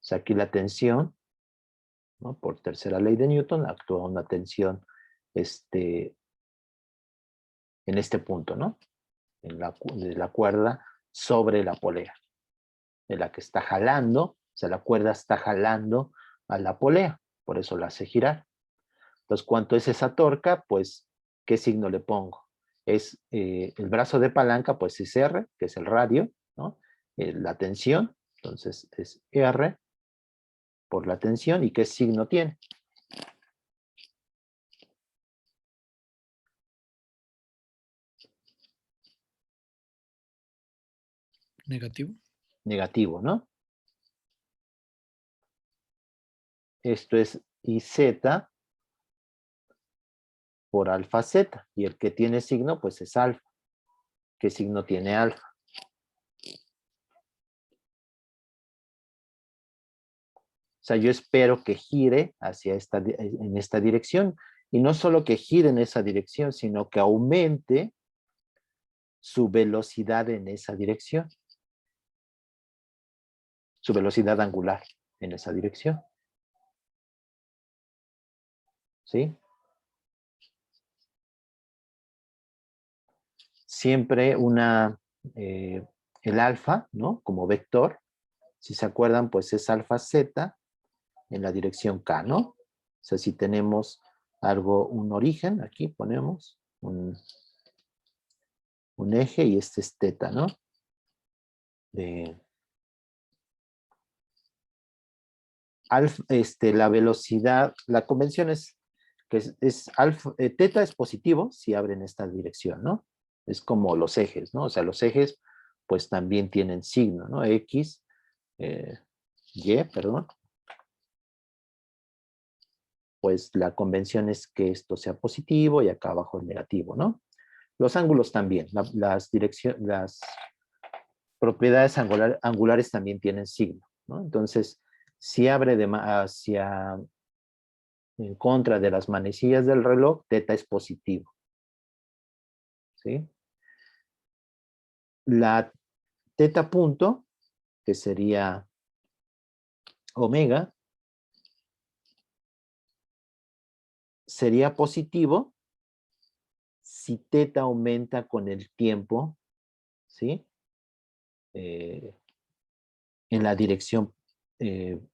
sea, aquí la tensión, ¿no? Por tercera ley de Newton, actúa una tensión en este punto, ¿no? De la cuerda sobre la polea, de la que está jalando, o sea, la cuerda está jalando a la polea, por eso la hace girar. Entonces, ¿cuánto es esa torca? Pues, ¿qué signo le pongo? Es el brazo de palanca, pues es R, que es el radio, ¿no? La tensión, entonces es R por la tensión. ¿Y qué signo tiene? Negativo. Negativo, ¿no? Esto es IZ por alfa Z. Y el que tiene signo, pues es alfa. ¿Qué signo tiene alfa? O sea, yo espero que gire en esta dirección. Y no solo que gire en esa dirección, sino que aumente su velocidad en esa dirección. Su velocidad angular en esa dirección. ¿Sí? Siempre el alfa, ¿no? Como vector, si se acuerdan, pues es alfa z en la dirección K, ¿no? O sea, si tenemos un origen, aquí ponemos un eje y este es teta, ¿no? La velocidad, la convención es que teta es positivo si abren esta dirección, ¿no? Es como los ejes, ¿no? O sea, los ejes pues también tienen signo, ¿no? X, Y, perdón. Pues la convención es que esto sea positivo y acá abajo es negativo, ¿no? Los ángulos también, las propiedades angulares también tienen signo, ¿no? Entonces, si abre hacia en contra de las manecillas del reloj, teta es positivo, ¿sí? La teta punto, que sería omega, sería positivo si teta aumenta con el tiempo, ¿sí? En la dirección, en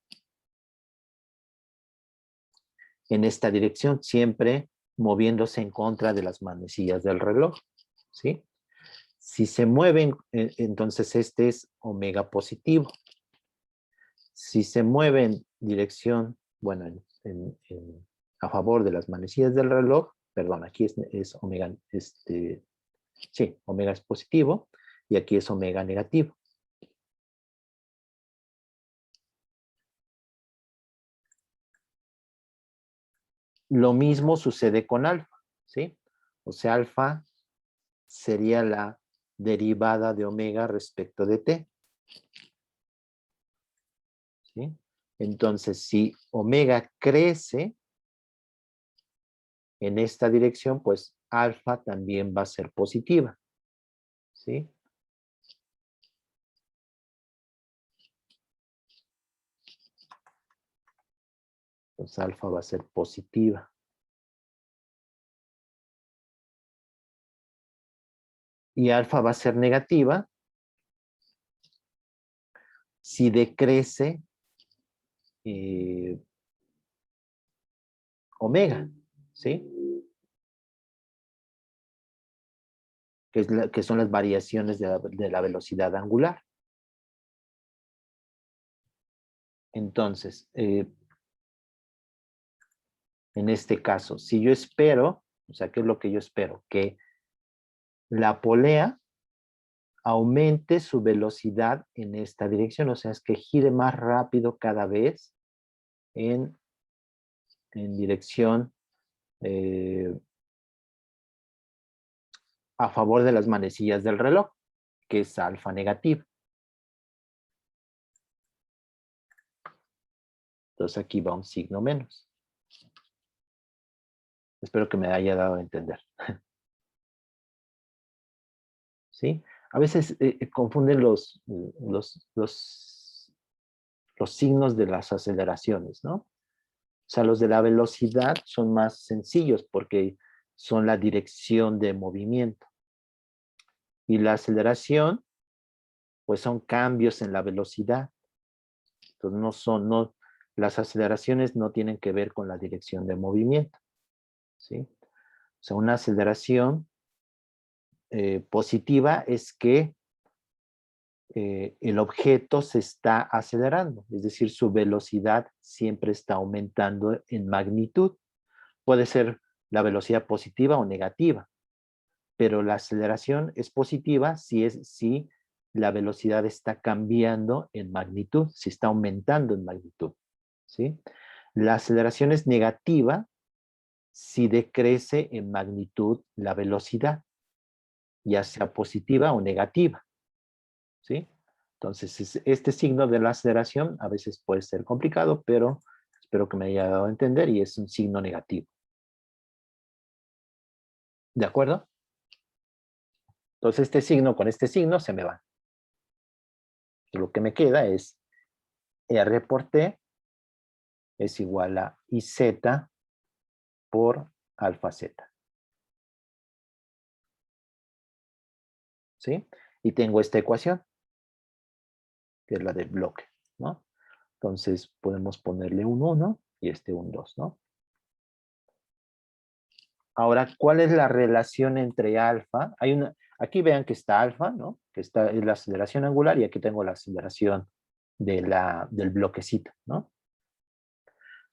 esta dirección, siempre moviéndose en contra de las manecillas del reloj, ¿sí? Si se mueven, entonces este es omega positivo. Si se mueve en dirección, bueno, a favor de las manecillas del reloj, perdón, aquí es omega, sí, omega es positivo y aquí es omega negativo. Lo mismo sucede con alfa, ¿sí? O sea, alfa sería la derivada de omega respecto de t, ¿sí? Entonces, si omega crece en esta dirección, pues alfa también va a ser positiva, ¿sí? Entonces alfa va a ser positiva. Y alfa va a ser negativa si decrece omega, ¿sí? Que son las variaciones de la velocidad angular. Entonces, en este caso, si yo espero, o sea, ¿qué es lo que yo espero? Que la polea aumente su velocidad en esta dirección, o sea, es que gire más rápido cada vez en dirección a favor de las manecillas del reloj, que es alfa negativo. Entonces aquí va un signo menos. Espero que me haya dado a entender. ¿Sí? A veces confunden los signos de las aceleraciones, ¿no? O sea, los de la velocidad son más sencillos porque son la dirección de movimiento. Y la aceleración, pues son cambios en la velocidad. Entonces las aceleraciones no tienen que ver con la dirección de movimiento, ¿sí? O sea, una aceleración positiva es que el objeto se está acelerando, es decir, su velocidad siempre está aumentando en magnitud. Puede ser la velocidad positiva o negativa, pero la aceleración es positiva si la velocidad está cambiando en magnitud, si está aumentando en magnitud, ¿sí? La aceleración es negativa si decrece en magnitud la velocidad, ya sea positiva o negativa, ¿sí? Entonces, este signo de la aceleración a veces puede ser complicado, pero espero que me haya dado a entender y es un signo negativo. ¿De acuerdo? Entonces, este signo con este signo se me va. Y lo que me queda es R por T es igual a IZ por alfa Z. ¿Sí? Y tengo esta ecuación, que es la del bloque, ¿no? Entonces, podemos ponerle un 1 y un 2, ¿no? Ahora, ¿cuál es la relación entre alfa? Aquí vean que está alfa, ¿no? Que es la aceleración angular y aquí tengo la aceleración del bloquecito, ¿no?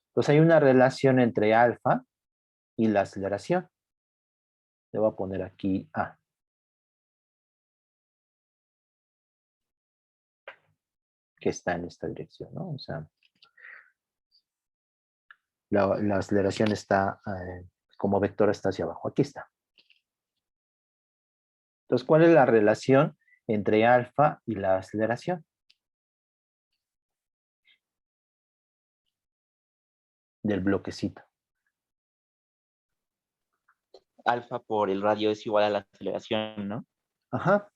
Entonces hay una relación entre alfa y la aceleración. Le voy a poner aquí A. Que está en esta dirección, ¿no? O sea, la aceleración está como vector está hacia abajo. Aquí está. Entonces, ¿cuál es la relación entre alfa y la aceleración? Del bloquecito. Alfa por el radio es igual a la aceleración, ¿no? Ajá.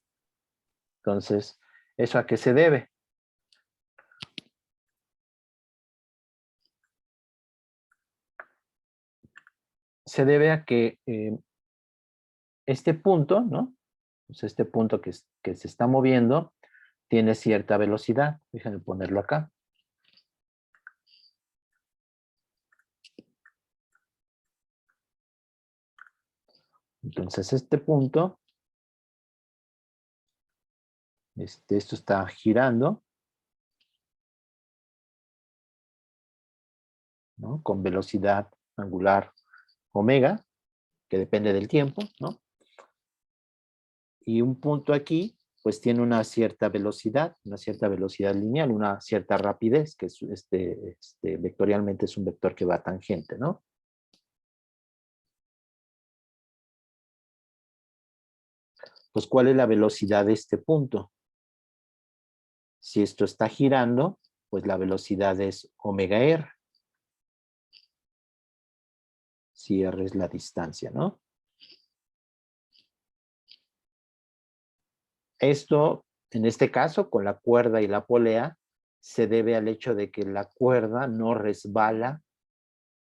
Entonces, ¿eso a qué se debe? Se debe a que este punto, ¿no? Pues este punto que se está moviendo tiene cierta velocidad. Déjenme ponerlo acá. Entonces, este punto, esto está girando, ¿no? Con velocidad angular omega, que depende del tiempo, ¿no? Y un punto aquí, pues tiene una cierta velocidad lineal, una cierta rapidez, que es vectorialmente es un vector que va tangente, ¿no? Pues, ¿cuál es la velocidad de este punto? Si esto está girando, pues la velocidad es omega r. Si r es la distancia, ¿no? Esto, en este caso, con la cuerda y la polea, se debe al hecho de que la cuerda no resbala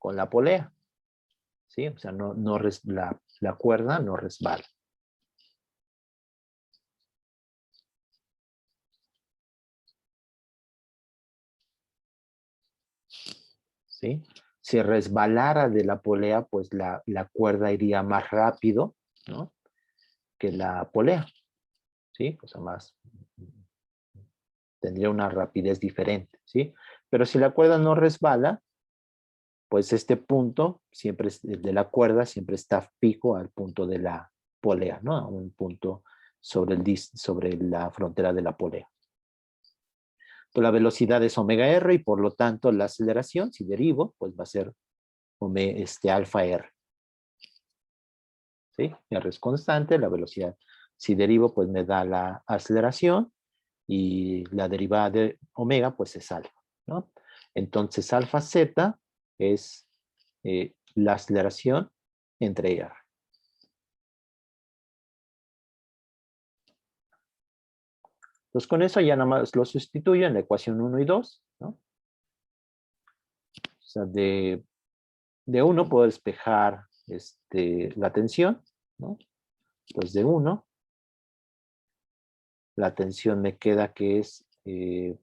con la polea. ¿Sí? O sea, la cuerda no resbala. ¿Sí? Si resbalara de la polea, pues la cuerda iría más rápido, ¿no? Que la polea. ¿Sí? O sea, tendría una rapidez diferente, ¿sí? Pero si la cuerda no resbala, pues este punto siempre de la cuerda siempre está fijo al punto de la polea, ¿no? A un punto sobre la frontera de la polea. Pues la velocidad es omega r y por lo tanto la aceleración, si derivo, pues va a ser alfa r. ¿Sí? R es constante, la velocidad. Si derivo, pues me da la aceleración y la derivada de omega, pues es alfa, ¿no? Entonces alfa z es la aceleración entre r. Entonces con eso ya nada más lo sustituyo en la ecuación 1 y 2, ¿no? O sea, de 1 puedo despejar la tensión, ¿no? Entonces de 1, la tensión me queda que es y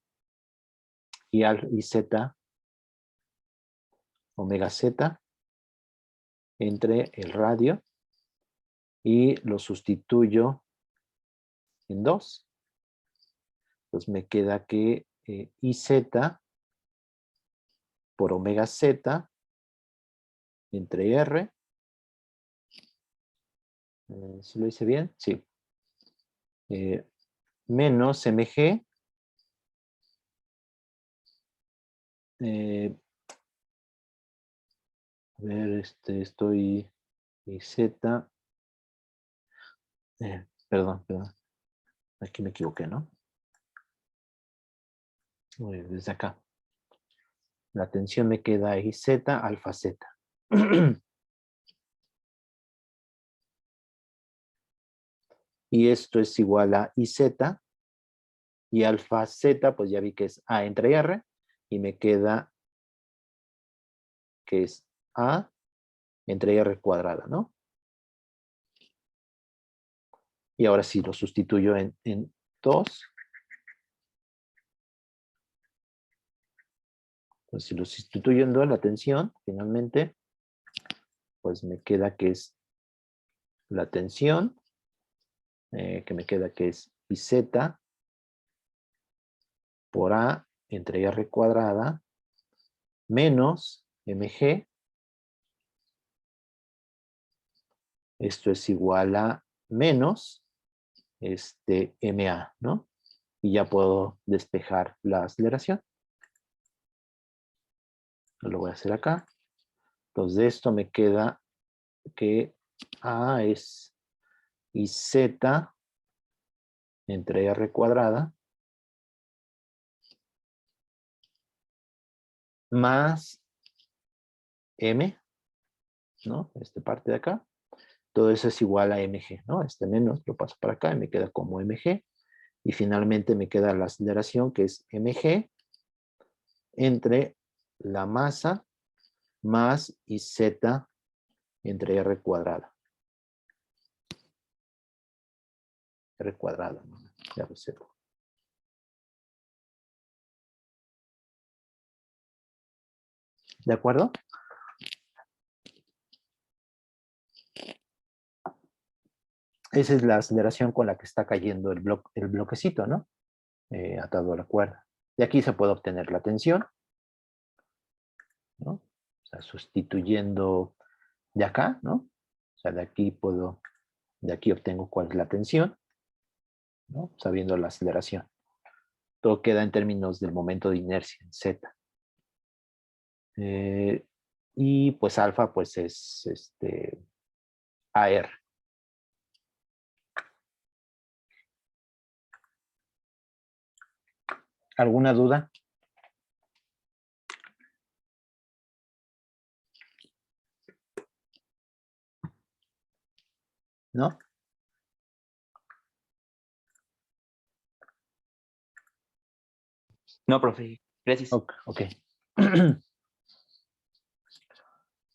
z, omega z, entre el radio, y lo sustituyo en 2. Entonces me queda que IZ por omega Z entre R. ¿Sí lo hice bien? Sí. Menos MG. A ver, estoy IZ. Perdón. Aquí me equivoqué, ¿no? Desde acá. La tensión me queda IZ alfa Z. Y esto es igual a IZ. Y alfa Z, pues ya vi que es A entre R. Y me queda que es A entre R cuadrada, ¿no? Y ahora sí lo sustituyo en 2. Entonces, si lo sustituyo en 2, la tensión, finalmente, pues me queda que es la tensión, que me queda que es IZ por A entre R cuadrada menos MG. Esto es igual a menos MA, ¿no? Y ya puedo despejar la aceleración. Lo voy a hacer acá. Entonces, de esto me queda que A es IZ entre R cuadrada más M, ¿no? Esta parte de acá. Todo eso es igual a mg, ¿no? Menos lo paso para acá y me queda como mg. Y finalmente me queda la aceleración que es mg entre la masa más IZ entre R cuadrada. R cuadrada, ¿no? Ya lo sé. ¿De acuerdo? Esa es la aceleración con la que está cayendo el bloquecito, ¿no? Atado a la cuerda. De aquí se puede obtener la tensión, ¿no? O sea, sustituyendo de acá, ¿no? O sea, de aquí obtengo cuál es la tensión, ¿no? Sabiendo la aceleración. Todo queda en términos del momento de inercia, en Z. Y pues alfa, pues es AR. ¿Alguna duda? ¿No? No, profe. Gracias. Ok.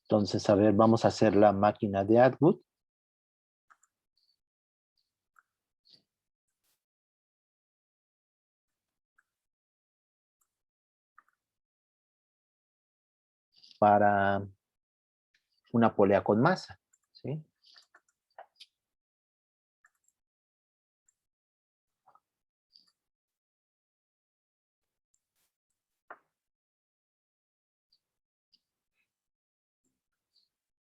Entonces, a ver, vamos a hacer la máquina de Atwood. Para una polea con masa, ¿sí?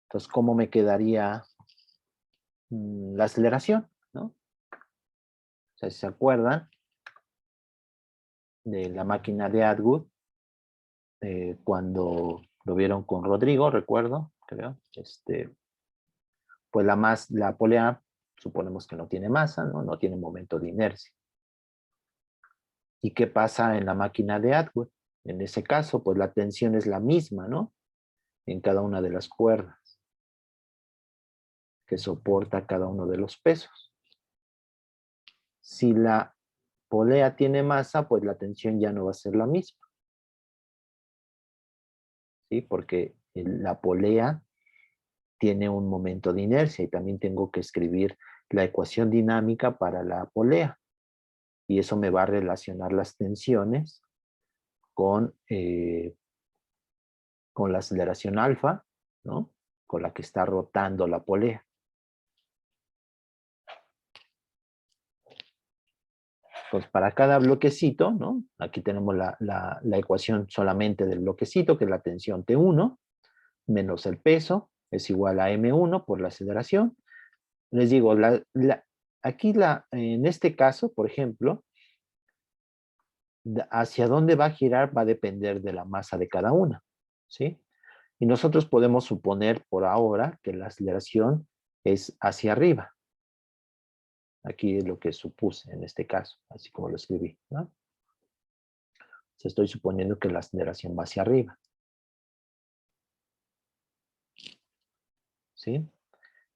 Entonces, ¿cómo me quedaría la aceleración, ¿no? O sea, si se acuerdan de la máquina de Atwood, cuando lo vieron con Rodrigo, recuerdo, creo, pues la polea, suponemos que no tiene masa, ¿no? No tiene momento de inercia. ¿Y qué pasa en la máquina de Atwood? En ese caso, pues la tensión es la misma, ¿no? En cada una de las cuerdas que soporta cada uno de los pesos. Si la polea tiene masa, pues la tensión ya no va a ser la misma. ¿Sí? Porque la polea tiene un momento de inercia y también tengo que escribir la ecuación dinámica para la polea. Y eso me va a relacionar las tensiones con la aceleración alfa, ¿no? Con la que está rotando la polea. Pues para cada bloquecito, ¿no? Aquí tenemos la ecuación solamente del bloquecito, que es la tensión T1, menos el peso, es igual a M1 por la aceleración. Les digo, aquí en este caso, por ejemplo, hacia dónde va a girar va a depender de la masa de cada una, ¿sí? Y nosotros podemos suponer por ahora que la aceleración es hacia arriba. Aquí es lo que supuse en este caso, así como lo escribí, ¿no? Estoy suponiendo que la aceleración va hacia arriba. ¿Sí?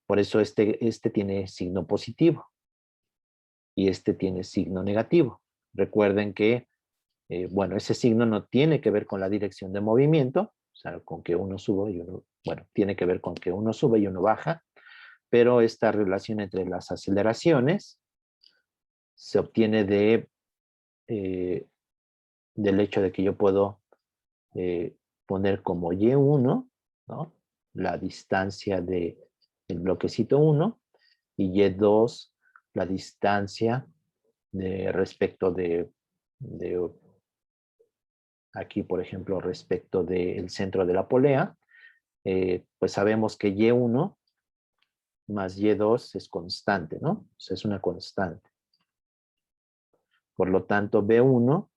Por eso este tiene signo positivo y este tiene signo negativo. Recuerden que, bueno, ese signo no tiene que ver con la dirección de movimiento, o sea, con que uno sube y uno, bueno, tiene que ver con que uno sube y uno baja, pero esta relación entre las aceleraciones se obtiene del hecho de que yo puedo poner como Y1, ¿no? La distancia del bloquecito 1 y Y2 la distancia respecto aquí, por ejemplo, respecto del centro de la polea, pues sabemos que Y1 más Y2 es constante, ¿no? O sea, es una constante. Por lo tanto, B1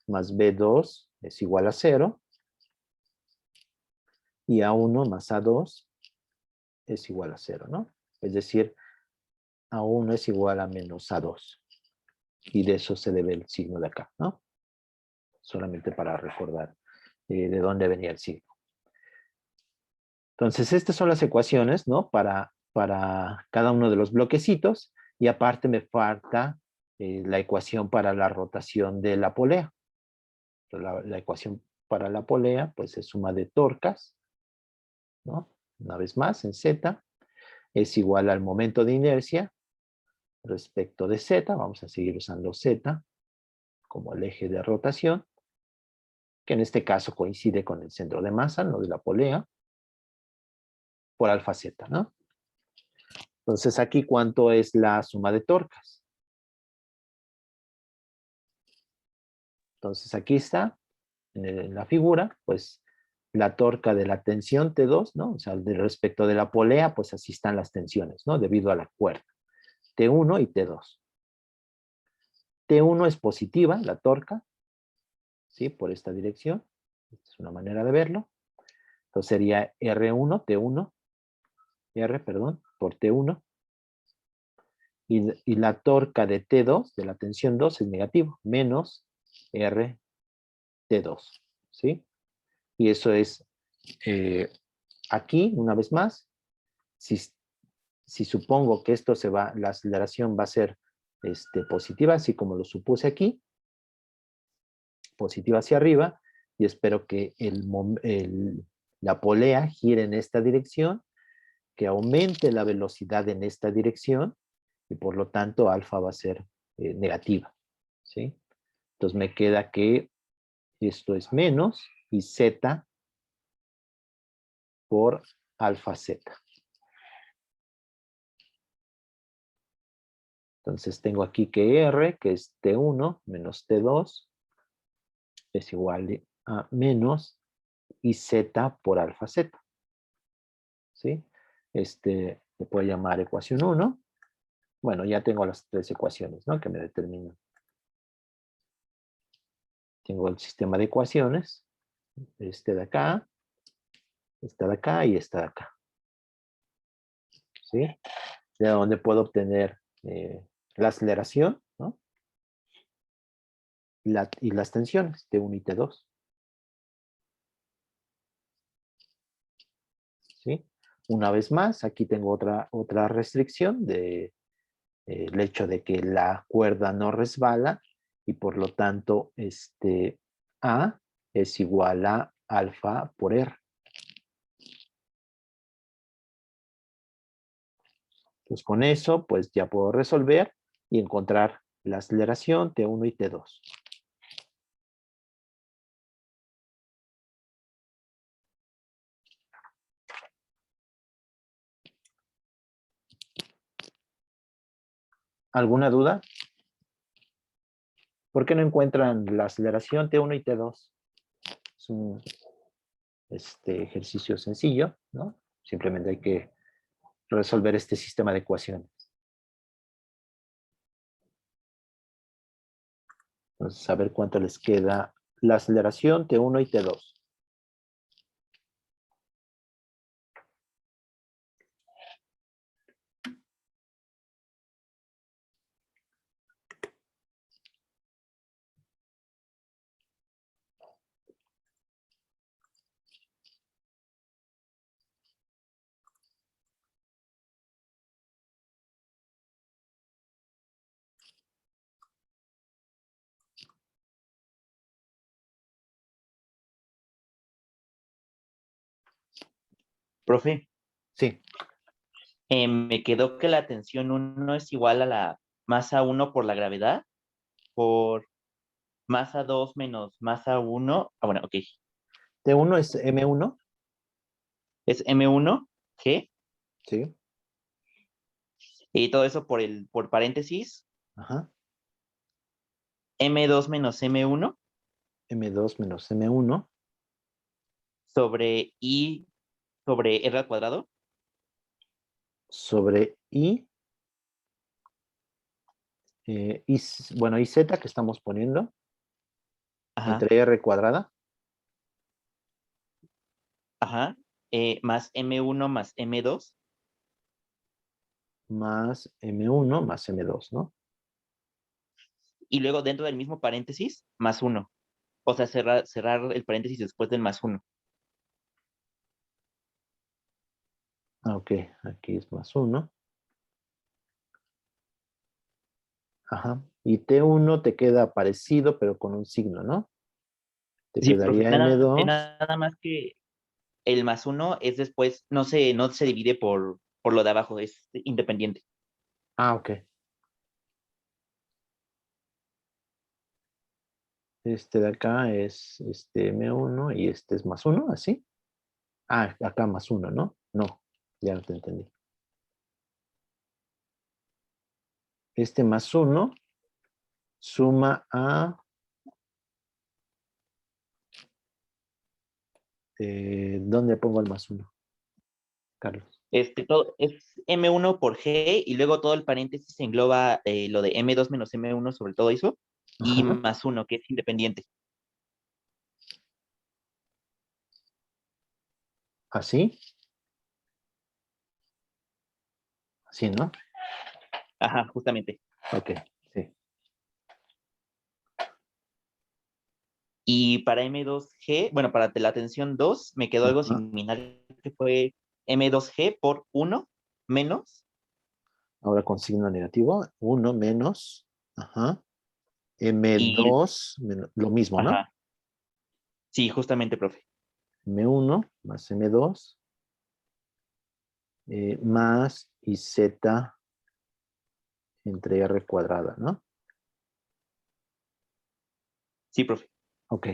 más B2 es igual a 0. Y A1 más A2 es igual a 0, ¿no? Es decir, A1 es igual a menos A2. Y de eso se debe el signo de acá, ¿no? Solamente para recordar de dónde venía el signo. Entonces, estas son las ecuaciones, ¿no? Para cada uno de los bloquecitos. Y aparte me falta la ecuación para la rotación de la polea. La ecuación para la polea, pues es suma de torcas, ¿no? Una vez más, en Z, es igual al momento de inercia respecto de Z. Vamos a seguir usando Z como el eje de rotación, que en este caso coincide con el centro de masa, no de la polea, por alfa Z, ¿no? Entonces, aquí, ¿cuánto es la suma de torcas? Entonces, aquí está, en la figura, pues, la torca de la tensión T2, ¿no? O sea, respecto de la polea, pues así están las tensiones, ¿no? Debido a la cuerda. T1 y T2. T1 es positiva, la torca, ¿sí? Por esta dirección. Esta es una manera de verlo. Entonces sería R1, T1, R, perdón, por T1. Y la torca de T2, de la tensión 2, es negativo, menos R T2, ¿sí? Y eso es, aquí, una vez más, si supongo que esto la aceleración va a ser positiva, así como lo supuse aquí, positiva hacia arriba, y espero que la polea gira en esta dirección, que aumente la velocidad en esta dirección, y por lo tanto alfa va a ser negativa, ¿sí? Entonces me queda que esto es menos y z por alfa z. Entonces tengo aquí que R, que es T1 menos T2, es igual a menos y Z por alfa Z. ¿Sí? Le puedo llamar ecuación 1. Bueno, ya tengo las tres ecuaciones, ¿no? Que me determinan. Tengo el sistema de ecuaciones. Este de acá, esta de acá y esta de acá. ¿Sí? De donde puedo obtener la aceleración, ¿no? Y las tensiones, T1 y T2. ¿Sí? Una vez más, aquí tengo otra restricción de el hecho de que la cuerda no resbala y por lo tanto A es igual a alfa por R. Entonces con eso pues ya puedo resolver y encontrar la aceleración T1 y T2. ¿Alguna duda? ¿Por qué no encuentran la aceleración T1 y T2? Es un ejercicio sencillo, ¿no? Simplemente hay que resolver este sistema de ecuaciones. Entonces, a ver cuánto les queda la aceleración T1 y T2. Profe, Sí, me quedó que la tensión 1 es igual a la masa 1 por la gravedad, por masa 2 menos masa 1. Ah, bueno, ok. T1 es M1. Es M1 G Sí. y todo eso por paréntesis, Ajá. M2 menos M1 M2 menos M1 sobre I sobre R al cuadrado. sobre bueno, y Z que estamos poniendo Ajá, entre R cuadrada ajá. Más M1 más M2 más M1 más M2, ¿no? y luego dentro del mismo paréntesis más 1. O sea, cerrar el paréntesis después del más 1. Ah, ok, aquí es más 1. Ajá. Y T1 te queda parecido, pero con un signo, ¿no? Te Sí, profe, quedaría M2. nada más que el más 1 es después, no se divide por lo de abajo, es independiente. Ah, ok. Este de acá es M1 y este es más 1, ¿así? Ah, acá más 1, ¿no? No, ya no te entendí. Este más 1 suma a... ¿dónde pongo el más 1, Carlos? Todo es M1 por G y luego todo el paréntesis engloba lo de M2 menos M1 sobre todo eso y Ajá. más 1 que es independiente. ¿Así? Así, ¿no? Ajá, justamente. Ok, sí. Y para M2G, bueno, para la tensión 2 me quedó algo Ajá. similar que fue M2G por 1 menos. Ahora con signo negativo. 1 menos. Ajá. Y, M2, lo mismo, ¿no? ajá, sí, justamente, profe. M1 más M2 más IZ entre R cuadrada, ¿no? Sí, profe. Ok.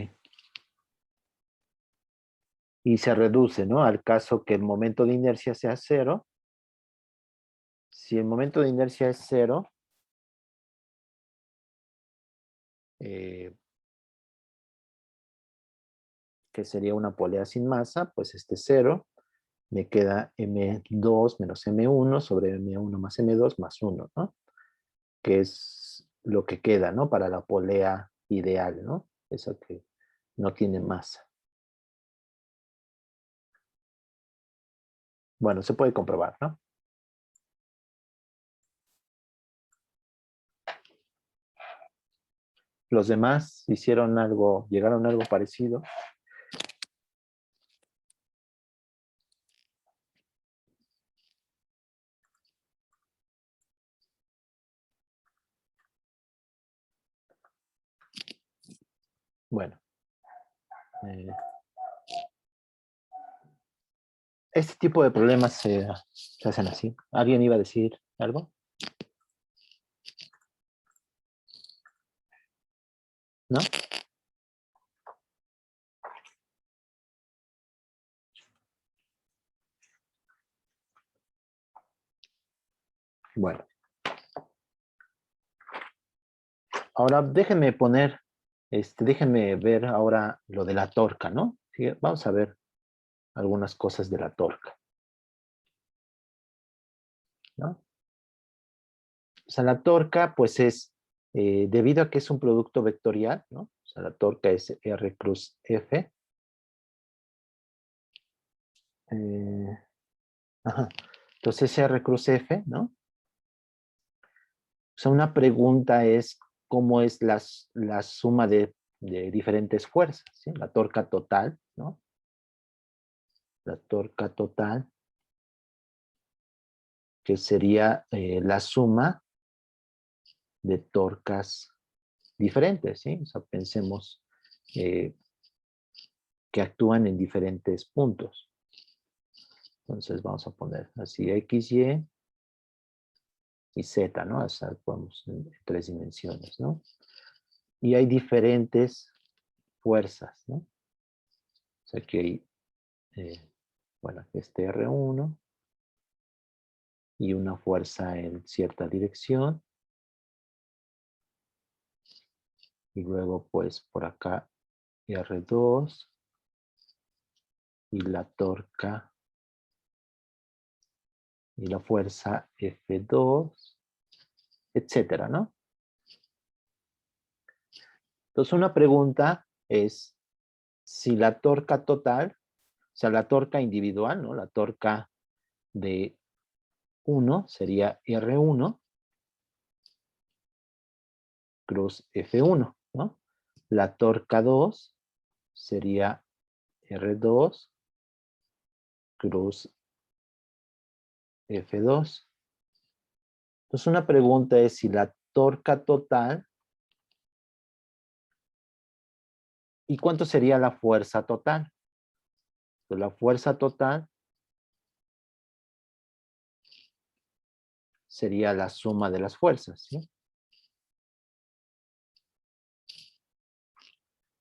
Y se reduce, ¿no? Al caso que el momento de inercia sea 0. Si el momento de inercia es 0, que sería una polea sin masa, pues este 0, me queda M2 menos M1 sobre M1 más M2 más 1, ¿no? Que es lo que queda, ¿no? Para la polea ideal, ¿no? Esa que no tiene masa. Bueno, se puede comprobar, ¿no? Los demás hicieron algo, llegaron a algo parecido. Bueno. Este tipo de problemas se hacen así. ¿Alguien iba a decir algo? ¿No? Bueno. Ahora déjenme poner, déjenme ver ahora lo de la torca, ¿no? Sí, vamos a ver algunas cosas de la torca, ¿no? O sea, la torca, pues es, debido a que es un producto vectorial, ¿no? O sea, la torca es R cruz F. Ajá. Entonces, R cruz F, ¿no? O sea, una pregunta es cómo es la suma de diferentes fuerzas, ¿sí? La torca total, ¿no? La torca total, que sería la suma de torcas diferentes, ¿sí? O sea, pensemos que actúan en diferentes puntos. Entonces vamos a poner así X, y Z, ¿no? O sea, podemos en 3 dimensiones, ¿no? Y hay diferentes fuerzas, ¿no? O sea, que hay, bueno, este R1 y una fuerza en cierta dirección. Y luego, pues, por acá R2 y la torca y la fuerza F2, etcétera, ¿no? Entonces, una pregunta es si la torca total, o sea, la torca individual, ¿no? La torca de 1 sería R1 cruz F1, ¿no? La torca 2 sería R2 cruz F2. Entonces, una pregunta es si la torca total, ¿y cuánto sería la fuerza total? Pues la fuerza total sería la suma de las fuerzas, ¿sí?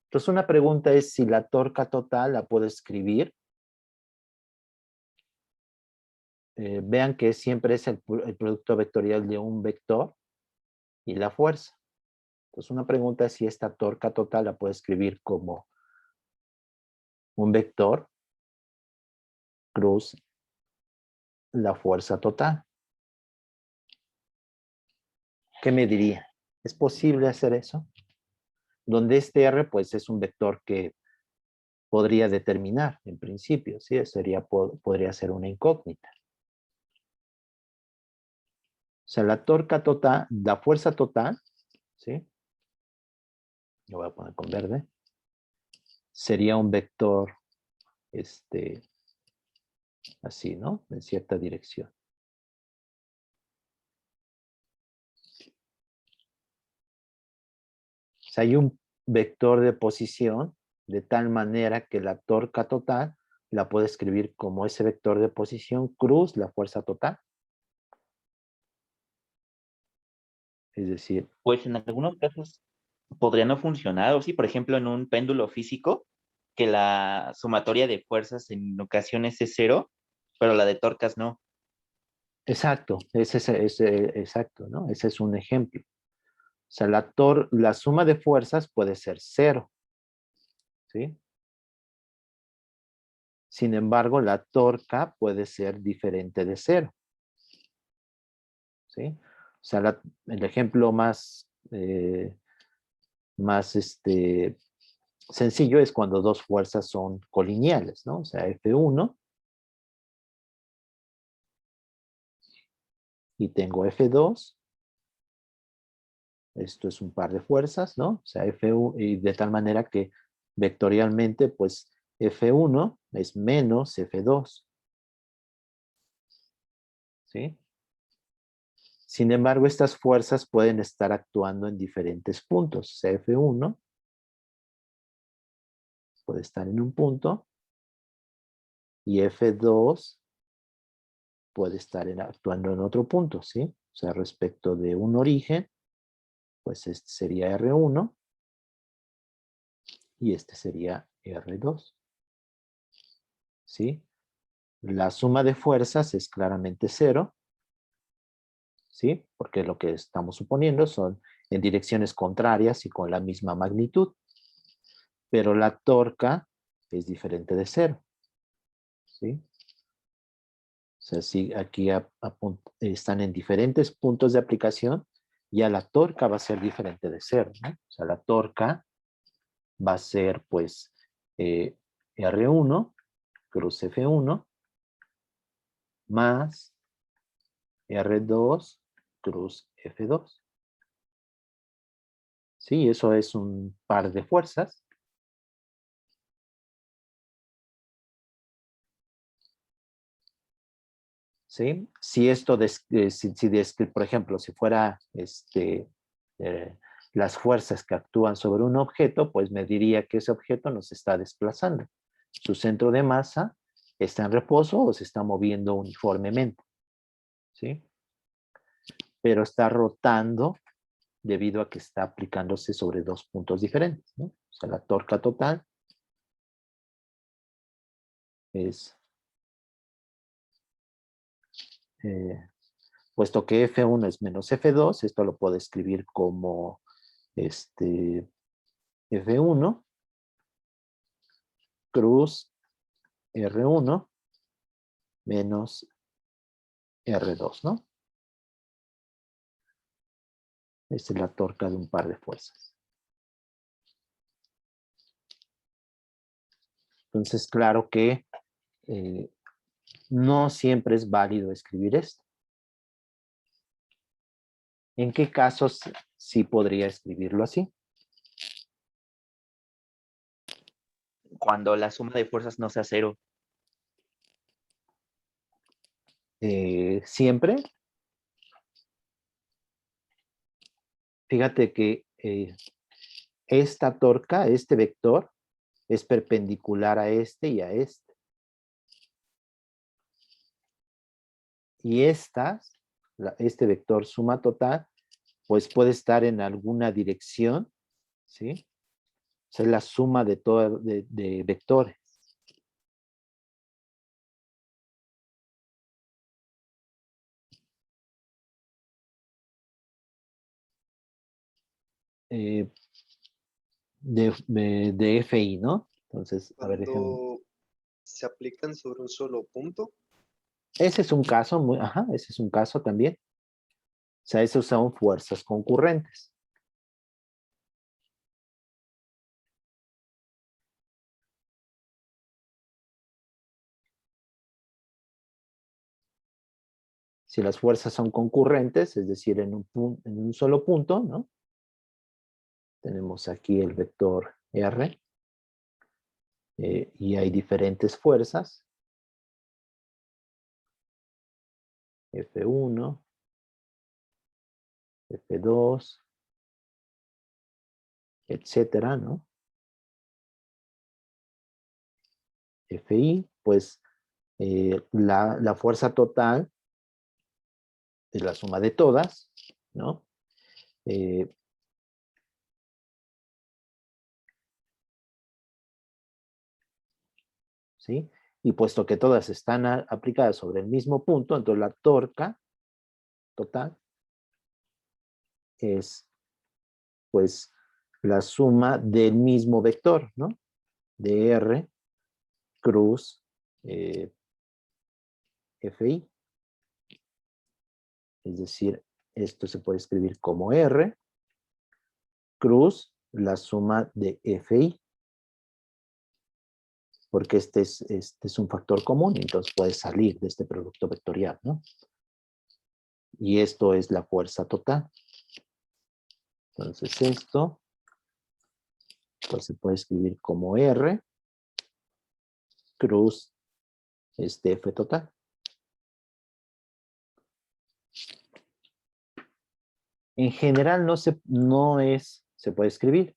Entonces, una pregunta es si la torca total la puedo escribir. Vean que siempre es el producto vectorial de un vector y la fuerza. Entonces, una pregunta es si esta torca total la puedo escribir como un vector cruz la fuerza total. ¿Qué me diría? ¿Es posible hacer eso? Donde este R, pues, es un vector que podría determinar, en principio, ¿sí? Podría ser una incógnita. O sea, la torca total, la fuerza total, ¿sí? Lo voy a poner con verde. Sería un vector, así, ¿no? En cierta dirección. O sea, hay un vector de posición de tal manera que la torca total la puedo escribir como ese vector de posición cruz la fuerza total. Es decir, Pues en algunos casos podría no funcionar, o sí, por ejemplo, en un péndulo físico, que la sumatoria de fuerzas en ocasiones es cero, pero la de torcas no. exacto, exacto, ¿no? Ese es un ejemplo. O sea, la suma de fuerzas puede ser cero, ¿sí? Sin embargo, la torca puede ser diferente de cero, ¿sí? O sea, el ejemplo más sencillo es cuando dos fuerzas son colineales, ¿no? O sea, F1 y tengo F2. Esto es un par de fuerzas, ¿no? O sea, F1, y de tal manera que vectorialmente, pues F1 es menos F2, ¿sí? Sin embargo, estas fuerzas pueden estar actuando en diferentes puntos. O sea, F1 puede estar en un punto y F2 puede estar actuando en otro punto, ¿sí? O sea, respecto de un origen, pues este sería R1 y este sería R2, ¿sí? La suma de fuerzas es claramente cero, ¿sí? Porque lo que estamos suponiendo son en direcciones contrarias y con la misma magnitud. Pero la torca es diferente de cero, ¿sí? O sea, si aquí están en diferentes puntos de aplicación, ya la torca va a ser diferente de cero, ¿no? O sea, la torca va a ser, pues, R1 cruz F1 más R2 cruz F2. Sí, eso es un par de fuerzas. ¿Sí? Si esto, por ejemplo, si fuera eh, las fuerzas que actúan sobre un objeto, pues me diría que ese objeto nos está desplazando. Su centro de masa está en reposo o se está moviendo uniformemente, ¿sí? Pero está rotando debido a que está aplicándose sobre dos puntos diferentes, ¿no? O sea, la torca total es, eh, puesto que F1 es menos F2, esto lo puedo escribir como F1 cruz R1 menos R2, ¿no? Esta es la torca de un par de fuerzas. Entonces, claro que no siempre es válido escribir esto. ¿En qué casos sí podría escribirlo así? Cuando la suma de fuerzas no sea cero. Siempre. Fíjate que esta torca, este vector, es perpendicular a este y a este. Y este vector suma total, pues puede estar en alguna dirección, ¿sí? O sea, es la suma de vectores. Eh, de FI, ¿no? Entonces, a ver, déjenme. Cuando se aplican sobre un solo punto, Ese es un caso, ese es un caso también. O sea, esos son fuerzas concurrentes. Si las fuerzas son concurrentes, es decir, en un solo punto, ¿no? Tenemos aquí el vector R y hay diferentes fuerzas. F1, F2, etcétera, ¿no? Fi, pues la fuerza total es la suma de todas, ¿no? ¿Sí? Y puesto que todas están aplicadas sobre el mismo punto, entonces la torca total es, pues, la suma del mismo vector, ¿no? De R cruz Fi. Es decir, esto se puede escribir como R cruz la suma de Fi, porque este es un factor común, entonces puede salir de este producto vectorial, ¿no? Y esto es la fuerza total. Entonces esto pues se puede escribir como R cruz F total. En general se puede escribir,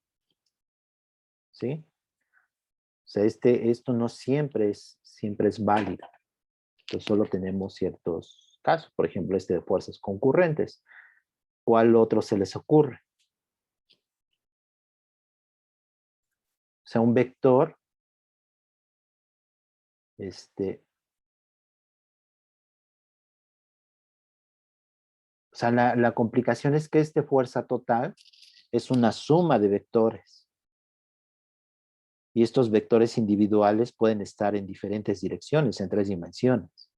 ¿sí? O sea, esto no siempre es válido. Entonces solo tenemos ciertos casos, por ejemplo, de fuerzas concurrentes. ¿Cuál otro se les ocurre? O sea, un vector, o sea, la complicación es que fuerza total es una suma de vectores. Y estos vectores individuales pueden estar en diferentes direcciones, en 3 dimensiones.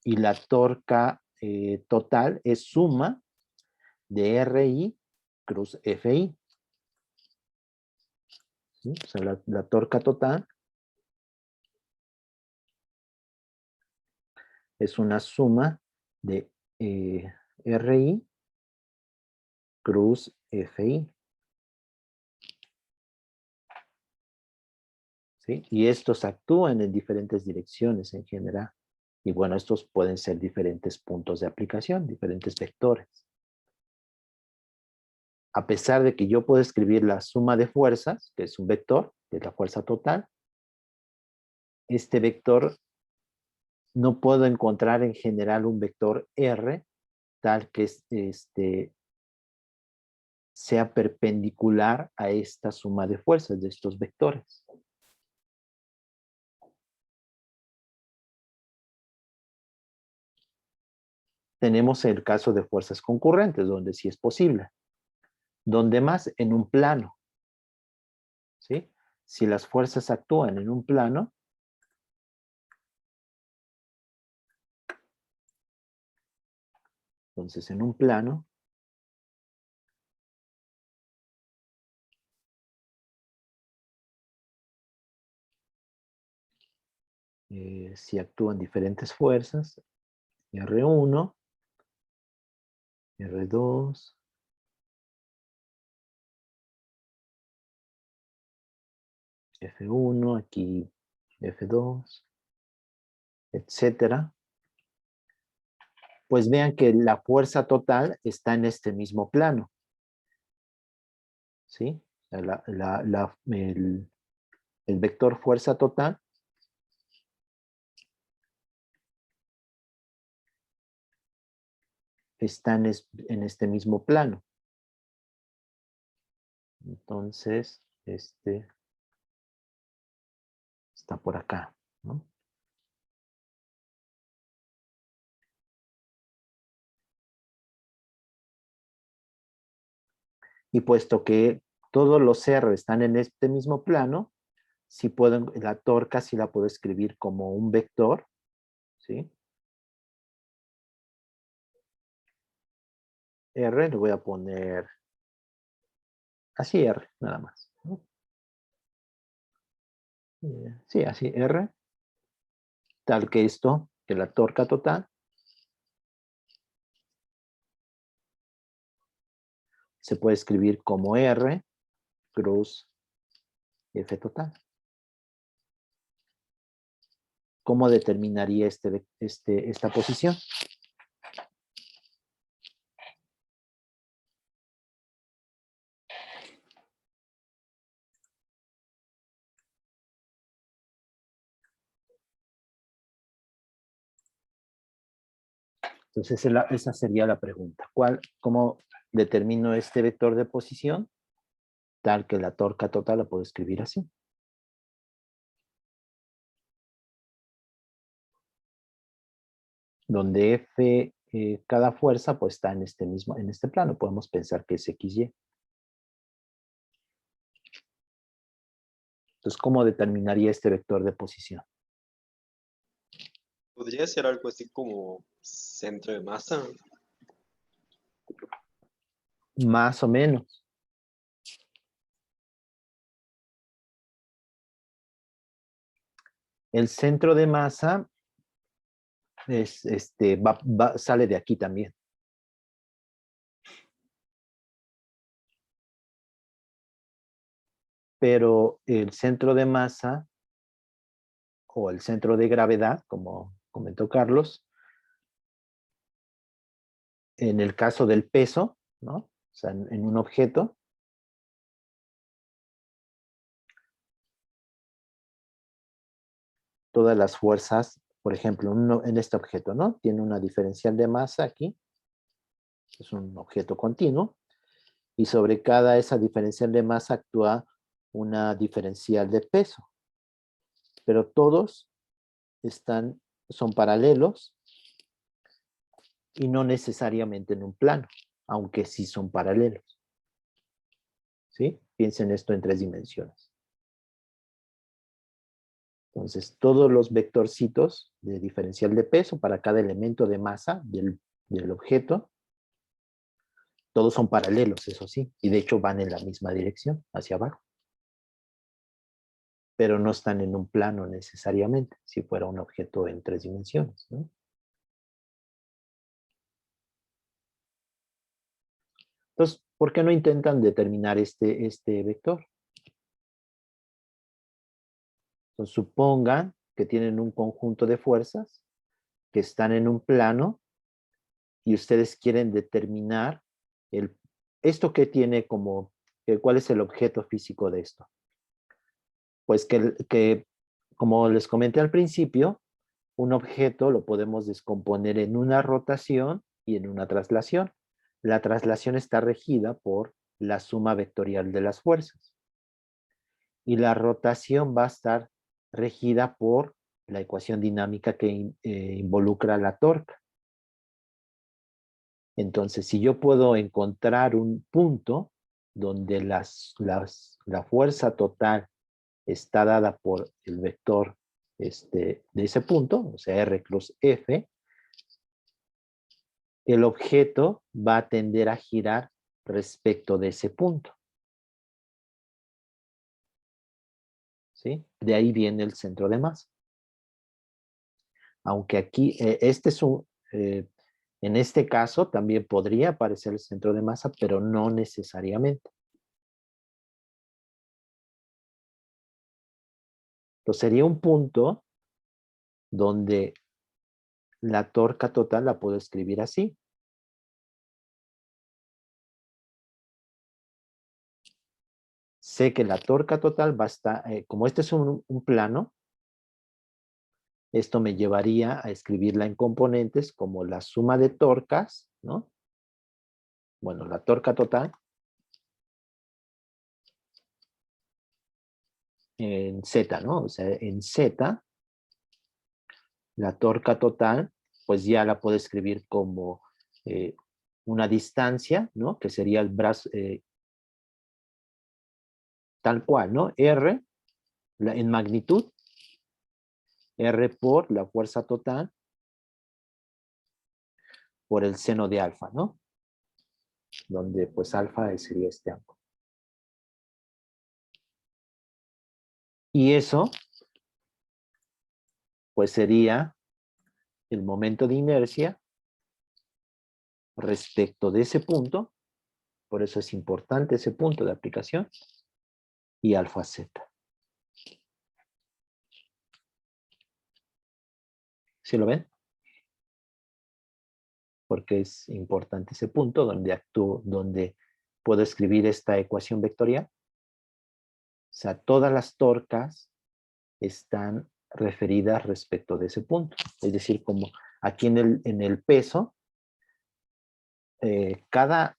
Y la torca total es suma de RI cruz FI. ¿Sí? O sea, la torca total es una suma de RI cruz FI. ¿Sí? Y estos actúan en diferentes direcciones en general. Y bueno, estos pueden ser diferentes puntos de aplicación, diferentes vectores. A pesar de que yo puedo escribir la suma de fuerzas, que es un vector, que es la fuerza total, este vector no puedo encontrar en general un vector R tal que sea perpendicular a esta suma de fuerzas de estos vectores. Tenemos el caso de fuerzas concurrentes, donde sí es posible. Donde más en un plano. ¿Sí? Si las fuerzas actúan en un plano, entonces en un plano, si actúan diferentes fuerzas, R1, R2, F1, aquí F2, etcétera, pues vean que la fuerza total está en este mismo plano. ¿Sí? El vector fuerza total está en este mismo plano. Entonces, está por acá, ¿no? Y puesto que todos los R están en este mismo plano, la torca sí la puedo escribir como un vector, ¿sí? R, le voy a poner así R, nada más, ¿no? Sí, así R, tal que esto, que la torca total, se puede escribir como R cruz F total. ¿Cómo determinaría esta posición? Entonces, esa sería la pregunta. ¿Cómo determino este vector de posición? Tal que la torca total la puedo escribir así. Donde F, cada fuerza, pues está en este plano. Podemos pensar que es XY. Entonces, ¿cómo determinaría este vector de posición? Podría ser algo así como centro de masa. Más o menos. El centro de masa es, sale de aquí también. Pero el centro de masa o el centro de gravedad, como comentó Carlos, en el caso del peso, ¿no? O sea, en un objeto, todas las fuerzas, por ejemplo, en este objeto, ¿no? Tiene una diferencial de masa aquí, es un objeto continuo, y sobre cada esa diferencial de masa actúa una diferencial de peso. Pero todos son paralelos y no necesariamente en un plano, aunque sí son paralelos. ¿Sí? Piensen esto en 3 dimensiones. Entonces, todos los vectorcitos de diferencial de peso para cada elemento de masa del objeto, todos son paralelos, eso sí, y de hecho van en la misma dirección, hacia abajo. Pero no están en un plano necesariamente, si fuera un objeto en 3 dimensiones, ¿no? Entonces, ¿por qué no intentan determinar este vector? Entonces, supongan que tienen un conjunto de fuerzas que están en un plano y ustedes quieren determinar esto que tiene como, ¿cuál es el objeto físico de esto? Pues que, como les comenté al principio, un objeto lo podemos descomponer en una rotación y en una traslación. La traslación está regida por la suma vectorial de las fuerzas. Y la rotación va a estar regida por la ecuación dinámica que involucra la torca. Entonces, si yo puedo encontrar un punto donde la fuerza total está dada por el vector de ese punto, o sea, R cruz F, el objeto va a tender a girar respecto de ese punto. ¿Sí? De ahí viene el centro de masa. Aunque aquí, en este caso también podría aparecer el centro de masa, pero no necesariamente. Entonces sería un punto donde la torca total la puedo escribir así. Sé que la torca total va a estar, como este es un plano, esto me llevaría a escribirla en componentes como la suma de torcas, ¿no? Bueno, la torca total en Z, ¿no? O sea, en Z, la torca total, pues ya la puedo escribir como una distancia, ¿no? Que sería el brazo, tal cual, ¿no? R en magnitud, R por la fuerza total, por el seno de alfa, ¿no? Donde pues alfa sería este ángulo. Y eso, pues sería el momento de inercia respecto de ese punto, por eso es importante ese punto de aplicación, y alfa z. ¿Sí lo ven? Porque es importante ese punto donde puedo escribir esta ecuación vectorial. O sea, todas las torcas están referidas respecto de ese punto. Es decir, como aquí en el peso, cada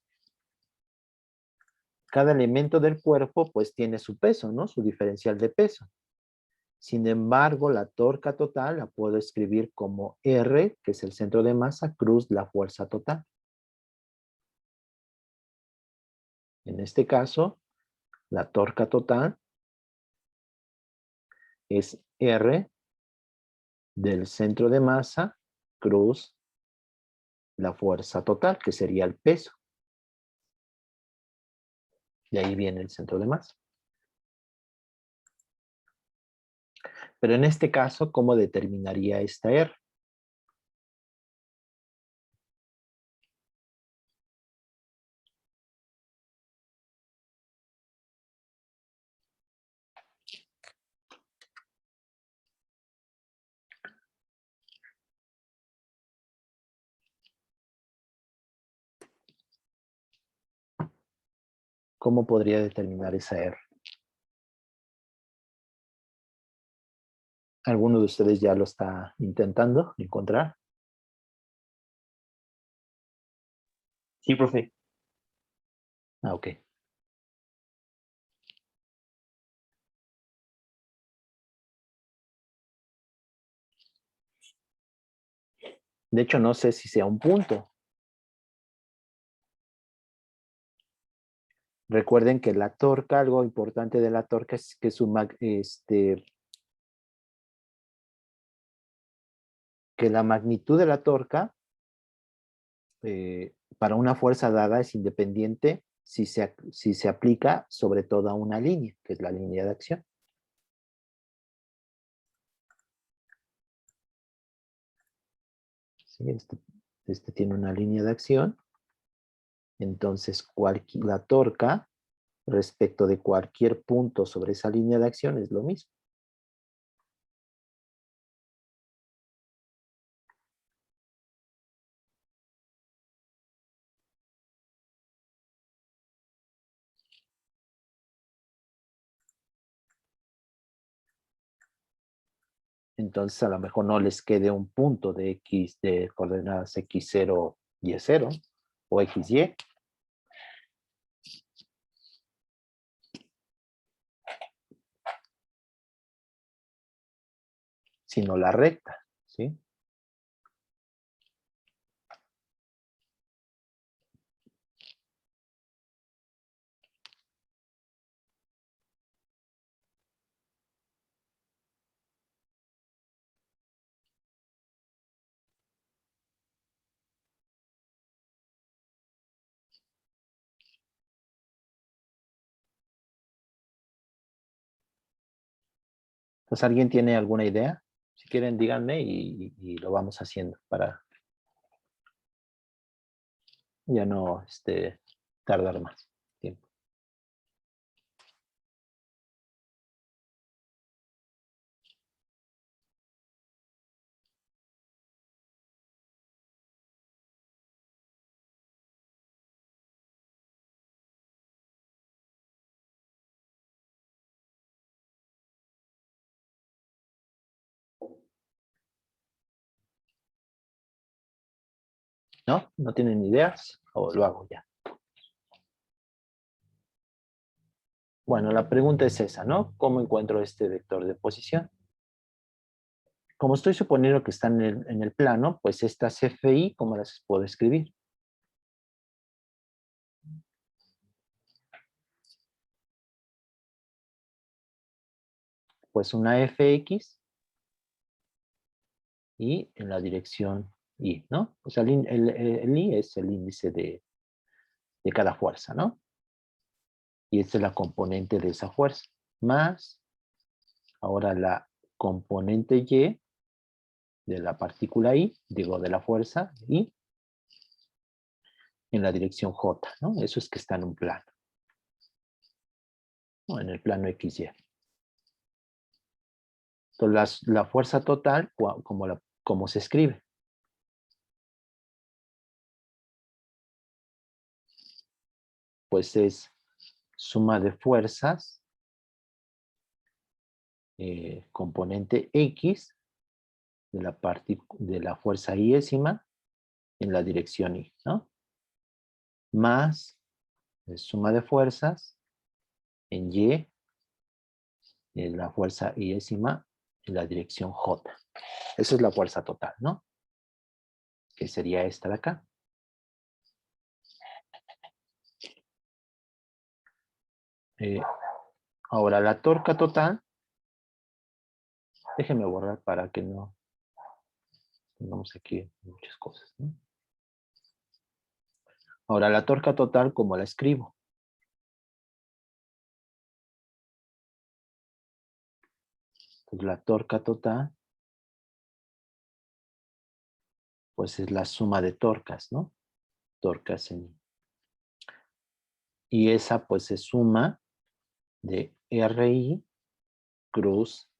elemento del cuerpo pues tiene su peso, ¿no? Su diferencial de peso. Sin embargo, la torca total la puedo escribir como R, que es el centro de masa, cruz la fuerza total. En este caso, la torca total es R del centro de masa, cruz la fuerza total, que sería el peso. De ahí viene el centro de masa. Pero en este caso, ¿cómo determinaría esta R? ¿Cómo podría determinar esa R? ¿Alguno de ustedes ya lo está intentando encontrar? Sí, profe. Ah, ok. De hecho, no sé si sea un punto. Recuerden que la torca, algo importante de la torca es que que la magnitud de la torca para una fuerza dada es independiente si se aplica sobre toda una línea, que es la línea de acción. ¿Sí? Este tiene una línea de acción. Entonces, la torca respecto de cualquier punto sobre esa línea de acción es lo mismo. Entonces, a lo mejor no les quede un punto de X, de coordenadas X0 y Y0, o XY. Sino la recta, ¿sí? Entonces, ¿alguien tiene alguna idea? Si quieren, díganme y lo vamos haciendo para ya no tardar más tiempo. ¿No? ¿No tienen ideas? ¿O lo hago ya? Bueno, la pregunta es esa, ¿no? ¿Cómo encuentro este vector de posición? Como estoy suponiendo que están en el plano, pues estas FI, ¿cómo las puedo escribir? Pues una FX y en la dirección Y, ¿no? O sea, el I es el índice de cada fuerza, ¿no? Y esta es la componente de esa fuerza. Más, ahora la componente Y de la partícula I, digo, de la fuerza I, en la dirección J, ¿no? Eso es que está en un plano. ¿No? En el plano XY. Entonces, la fuerza total, ¿cómo se escribe? Pues es suma de fuerzas, componente X, de la fuerza iésima en la dirección Y, ¿no? más suma de fuerzas en Y, la fuerza iésima en la dirección J. Esa es la fuerza total, ¿no? Que sería esta de acá. Ahora la torca total, déjenme borrar para que no tengamos aquí muchas cosas, ¿no? Ahora la torca total, ¿cómo la escribo? Pues la torca total, pues es la suma de torcas, ¿no? Torcas en... Y esa pues es suma de RI cruz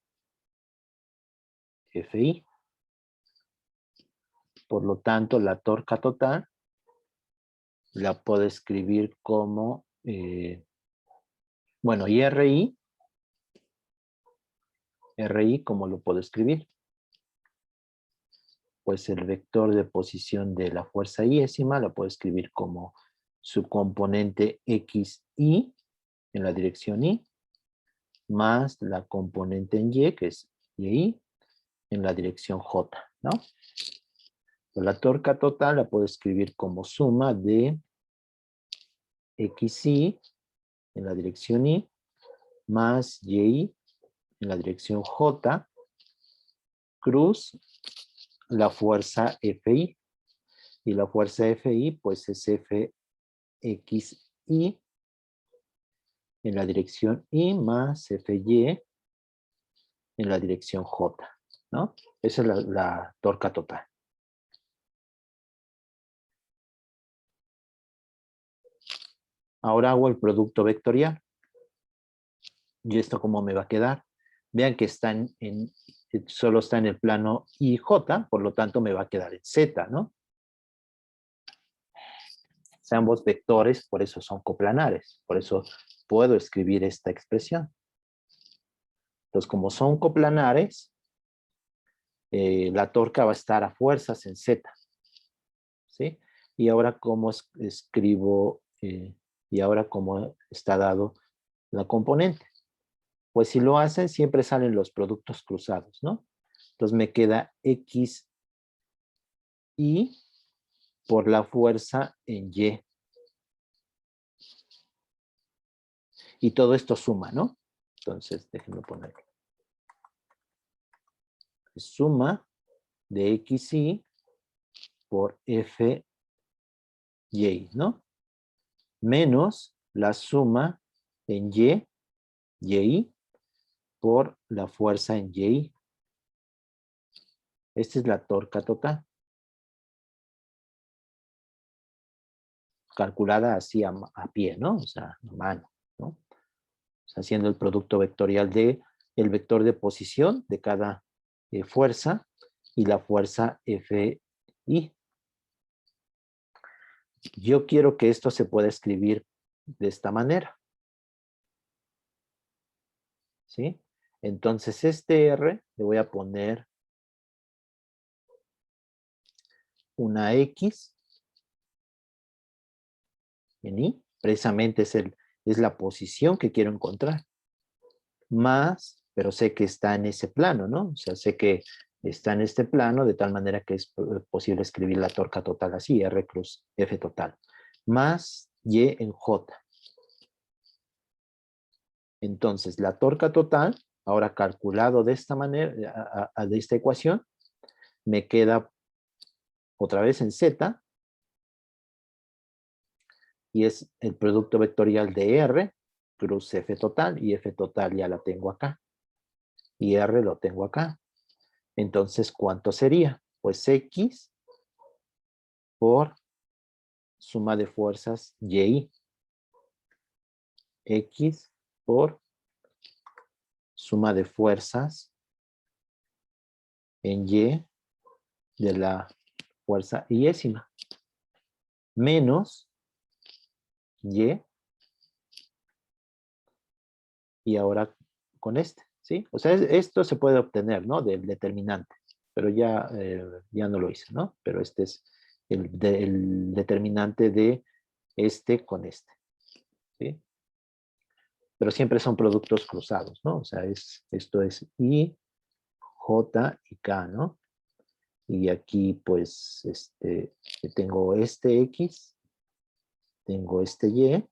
FI. Por lo tanto, la torca total la puedo escribir como, bueno, y RI, ¿cómo lo puedo escribir? Pues el vector de posición de la fuerza iésima la puedo escribir como su componente XI en la dirección Y, más la componente en Y, que es YI, en la dirección J, ¿no? La torca total la puedo escribir como suma de XI en la dirección Y, más YI en la dirección J, cruz la fuerza FI. Y la fuerza FI, pues es FXI en la dirección Y más FY en la dirección J, ¿no? Esa es la torca total. Ahora hago el producto vectorial. ¿Y esto cómo me va a quedar? Vean que solo está en el plano IJ, por lo tanto me va a quedar en Z, ¿no? Ambos vectores, por eso son coplanares. Por eso puedo escribir esta expresión. Entonces, como son coplanares, la torca va a estar a fuerzas en Z. ¿Sí? Y ahora, ¿cómo escribo? Y ahora, ¿cómo está dado la componente? Pues si lo hacen, siempre salen los productos cruzados, ¿no? Entonces me queda XI por la fuerza en Y. Y todo esto suma, ¿no? Entonces, déjenme ponerlo. Suma de XI por FY, ¿no? Menos la suma en YI, por la fuerza en YI. Esta es la torca total. Calculada así a pie, ¿no? O sea, a mano, ¿no? O sea, haciendo el producto vectorial de el vector de posición de cada fuerza y la fuerza FI. Yo quiero que esto se pueda escribir de esta manera. ¿Sí? Entonces, este R le voy a poner una X en I. Precisamente es la posición que quiero encontrar. Más, pero sé que está en ese plano, ¿no? O sea, sé que está en este plano de tal manera que es posible escribir la torca total así, R cruz F total. Más Y en J. Entonces, la torca total, ahora calculado de esta manera, de esta ecuación, me queda otra vez en Z, y es el producto vectorial de R, cruz F total, y F total ya la tengo acá, y R lo tengo acá. Entonces, ¿cuánto sería? Pues X por suma de fuerzas Y. X por suma de fuerzas en Y de la fuerza iésima. Menos Y. Y ahora con este, ¿sí? O sea, esto se puede obtener, ¿no? Del determinante. Pero ya no lo hice, ¿no? Pero este es el determinante de este con este, ¿sí? Pero siempre son productos cruzados, ¿no? O sea, esto es I, J y K, ¿no? Y aquí, pues, tengo este X, tengo este Y,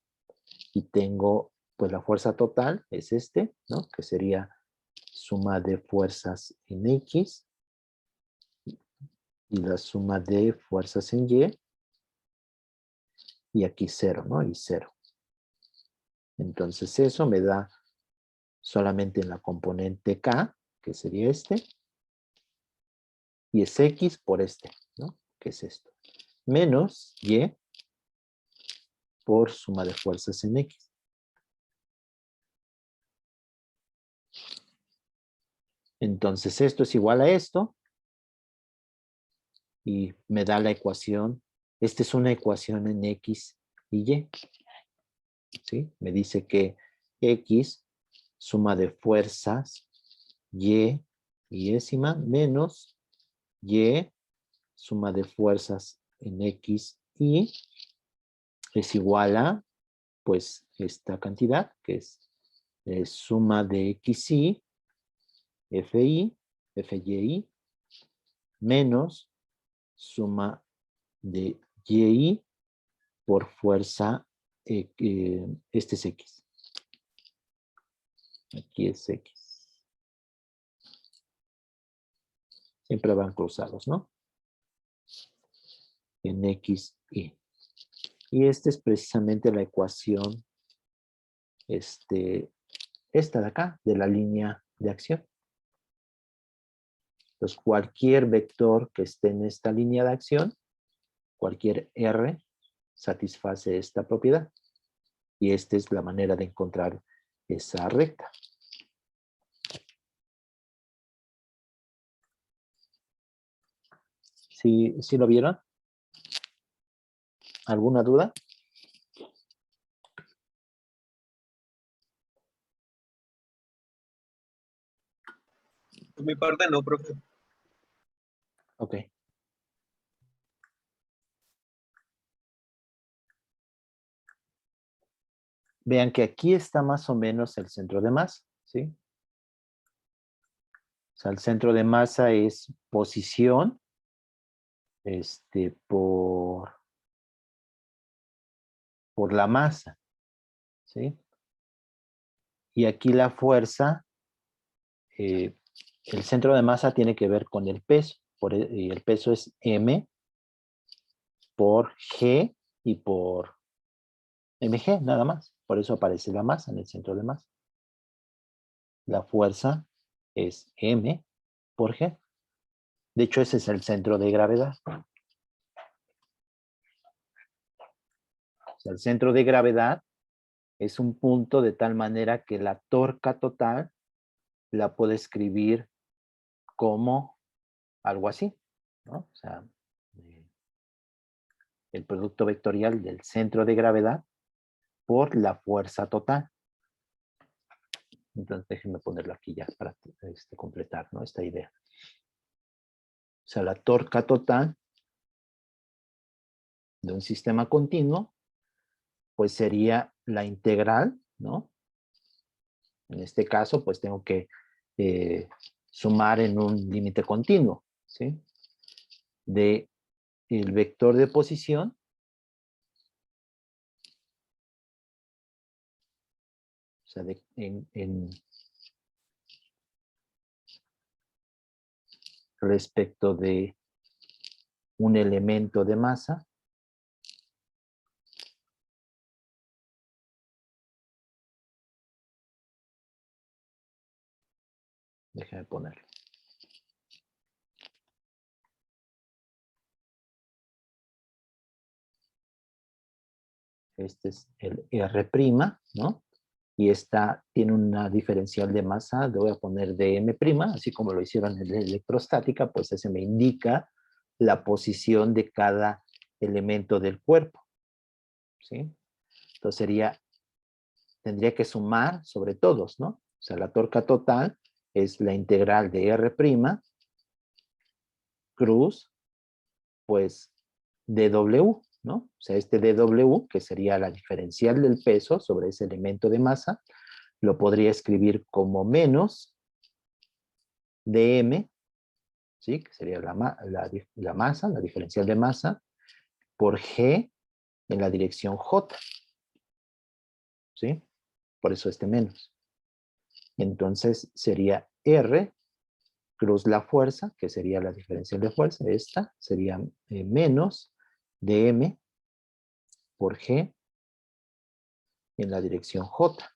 y tengo, pues, la fuerza total, es ¿no? Que sería suma de fuerzas en X, y la suma de fuerzas en y aquí 0, ¿no? Y 0. Entonces eso me da solamente en la componente K, que sería y es X por ¿no? Que es esto. Menos Y por suma de fuerzas en X. Entonces esto es igual a esto, y me da la ecuación. Esta es una ecuación en X y Y. ¿Sí? Me dice que X, suma de fuerzas, Y décima, menos Y, suma de fuerzas en X, Y, es igual a, pues, esta cantidad, que es suma de XY, FY, menos suma de Y por fuerza, este es X. Aquí es X. Siempre van cruzados, ¿no? En X, Y. Y esta es precisamente la ecuación, esta de acá, de la línea de acción. Entonces, cualquier vector que esté en esta línea de acción, cualquier R, satisface esta propiedad. Y esta es la manera de encontrar esa recta. ¿Sí lo vieron? ¿Alguna duda? Por mi parte no, profe. Ok. Vean que aquí está más o menos el centro de masa, ¿sí? O sea, el centro de masa es posición, por la masa, ¿sí? Y aquí la fuerza, el centro de masa tiene que ver con el peso, y el peso es M por G y por mg, nada más. Por eso aparece la masa en el centro de masa. La fuerza es M por G. De hecho, ese es el centro de gravedad. O sea, el centro de gravedad es un punto de tal manera que la torca total la puedo escribir como algo así, ¿no? O sea, el producto vectorial del centro de gravedad por la fuerza total. Entonces, déjenme ponerlo aquí ya para completar, ¿no? Esta idea. O sea, la torca total de un sistema continuo, pues sería la integral, ¿no? En este caso, pues tengo que sumar en un límite continuo, ¿sí? De el vector de posición o sea, respecto de un elemento de masa déjame ponerlo. Este es el R', ¿no? Y esta tiene una diferencial de masa, le voy a poner de M', así como lo hicieron en la electrostática, pues ese me indica la posición de cada elemento del cuerpo, ¿sí? Entonces tendría que sumar sobre todos, ¿no? O sea, la torca total es la integral de R' cruz, pues, de W, ¿no? O sea, este dW, que sería la diferencial del peso sobre ese elemento de masa, lo podría escribir como menos dm, ¿sí? Que sería la masa, la diferencial de masa, por G en la dirección J, ¿sí? Por eso este menos. Entonces sería R cruz la fuerza, que sería la diferencial de fuerza, esta sería menos dm por G en la dirección J.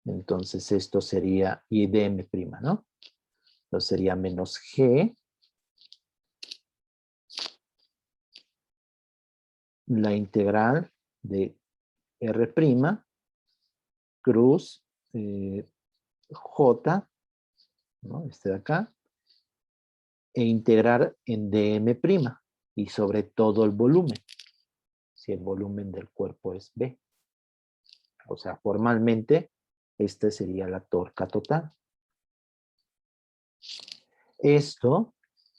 Entonces esto sería, y dm', ¿no? Entonces sería menos G, la integral de R', cruz J, ¿no? Este de acá, e integrar en dm', y sobre todo el volumen, si el volumen del cuerpo es B. O sea, formalmente, esta sería la torca total. Esto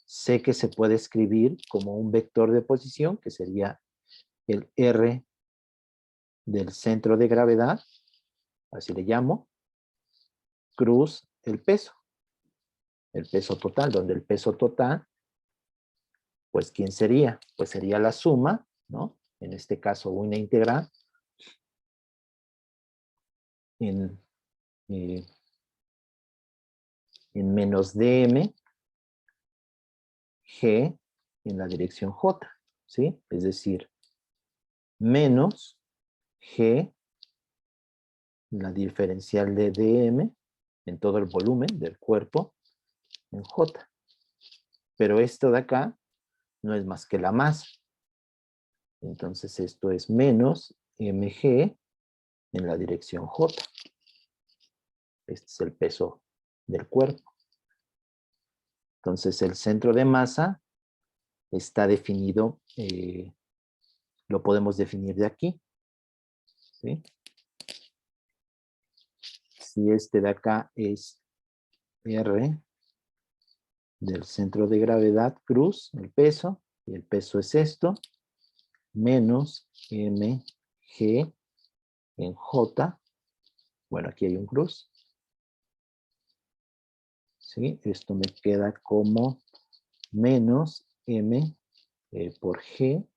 sé que se puede escribir como un vector de posición, que sería el R del centro de gravedad, así le llamo, cruz el peso total, donde el peso total, pues ¿quién sería? Pues sería la suma, ¿no? En este caso una integral en menos dm G en la dirección J, ¿sí? Es decir, menos G, la diferencial de dm en todo el volumen del cuerpo en J. Pero esto de acá no es más que la masa. Entonces esto es menos mg en la dirección J. Este es el peso del cuerpo. Entonces el centro de masa está definido, lo podemos definir de aquí, ¿sí? Si este de acá es R del centro de gravedad, cruz, el peso, y el peso es esto, menos mg en J, bueno, aquí hay un cruz, ¿sí? Esto me queda como menos m por G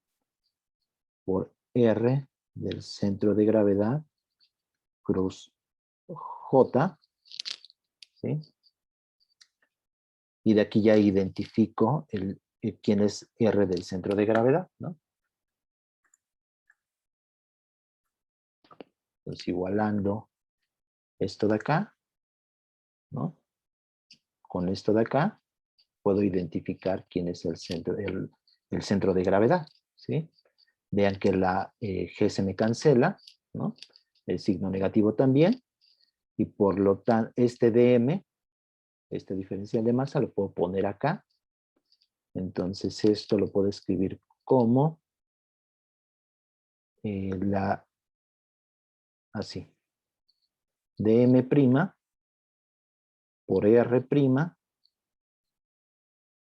por R del centro de gravedad, cruz J, ¿sí? Y de aquí ya identifico quién es R del centro de gravedad, ¿no? Entonces, igualando esto de acá, ¿no? Con esto de acá, puedo identificar quién es el centro de gravedad, ¿sí? Vean que la G se me cancela, ¿no? El signo negativo también, y por lo tanto, este dm, este diferencial de masa, lo puedo poner acá. Entonces, esto lo puedo escribir como así, dm' por R',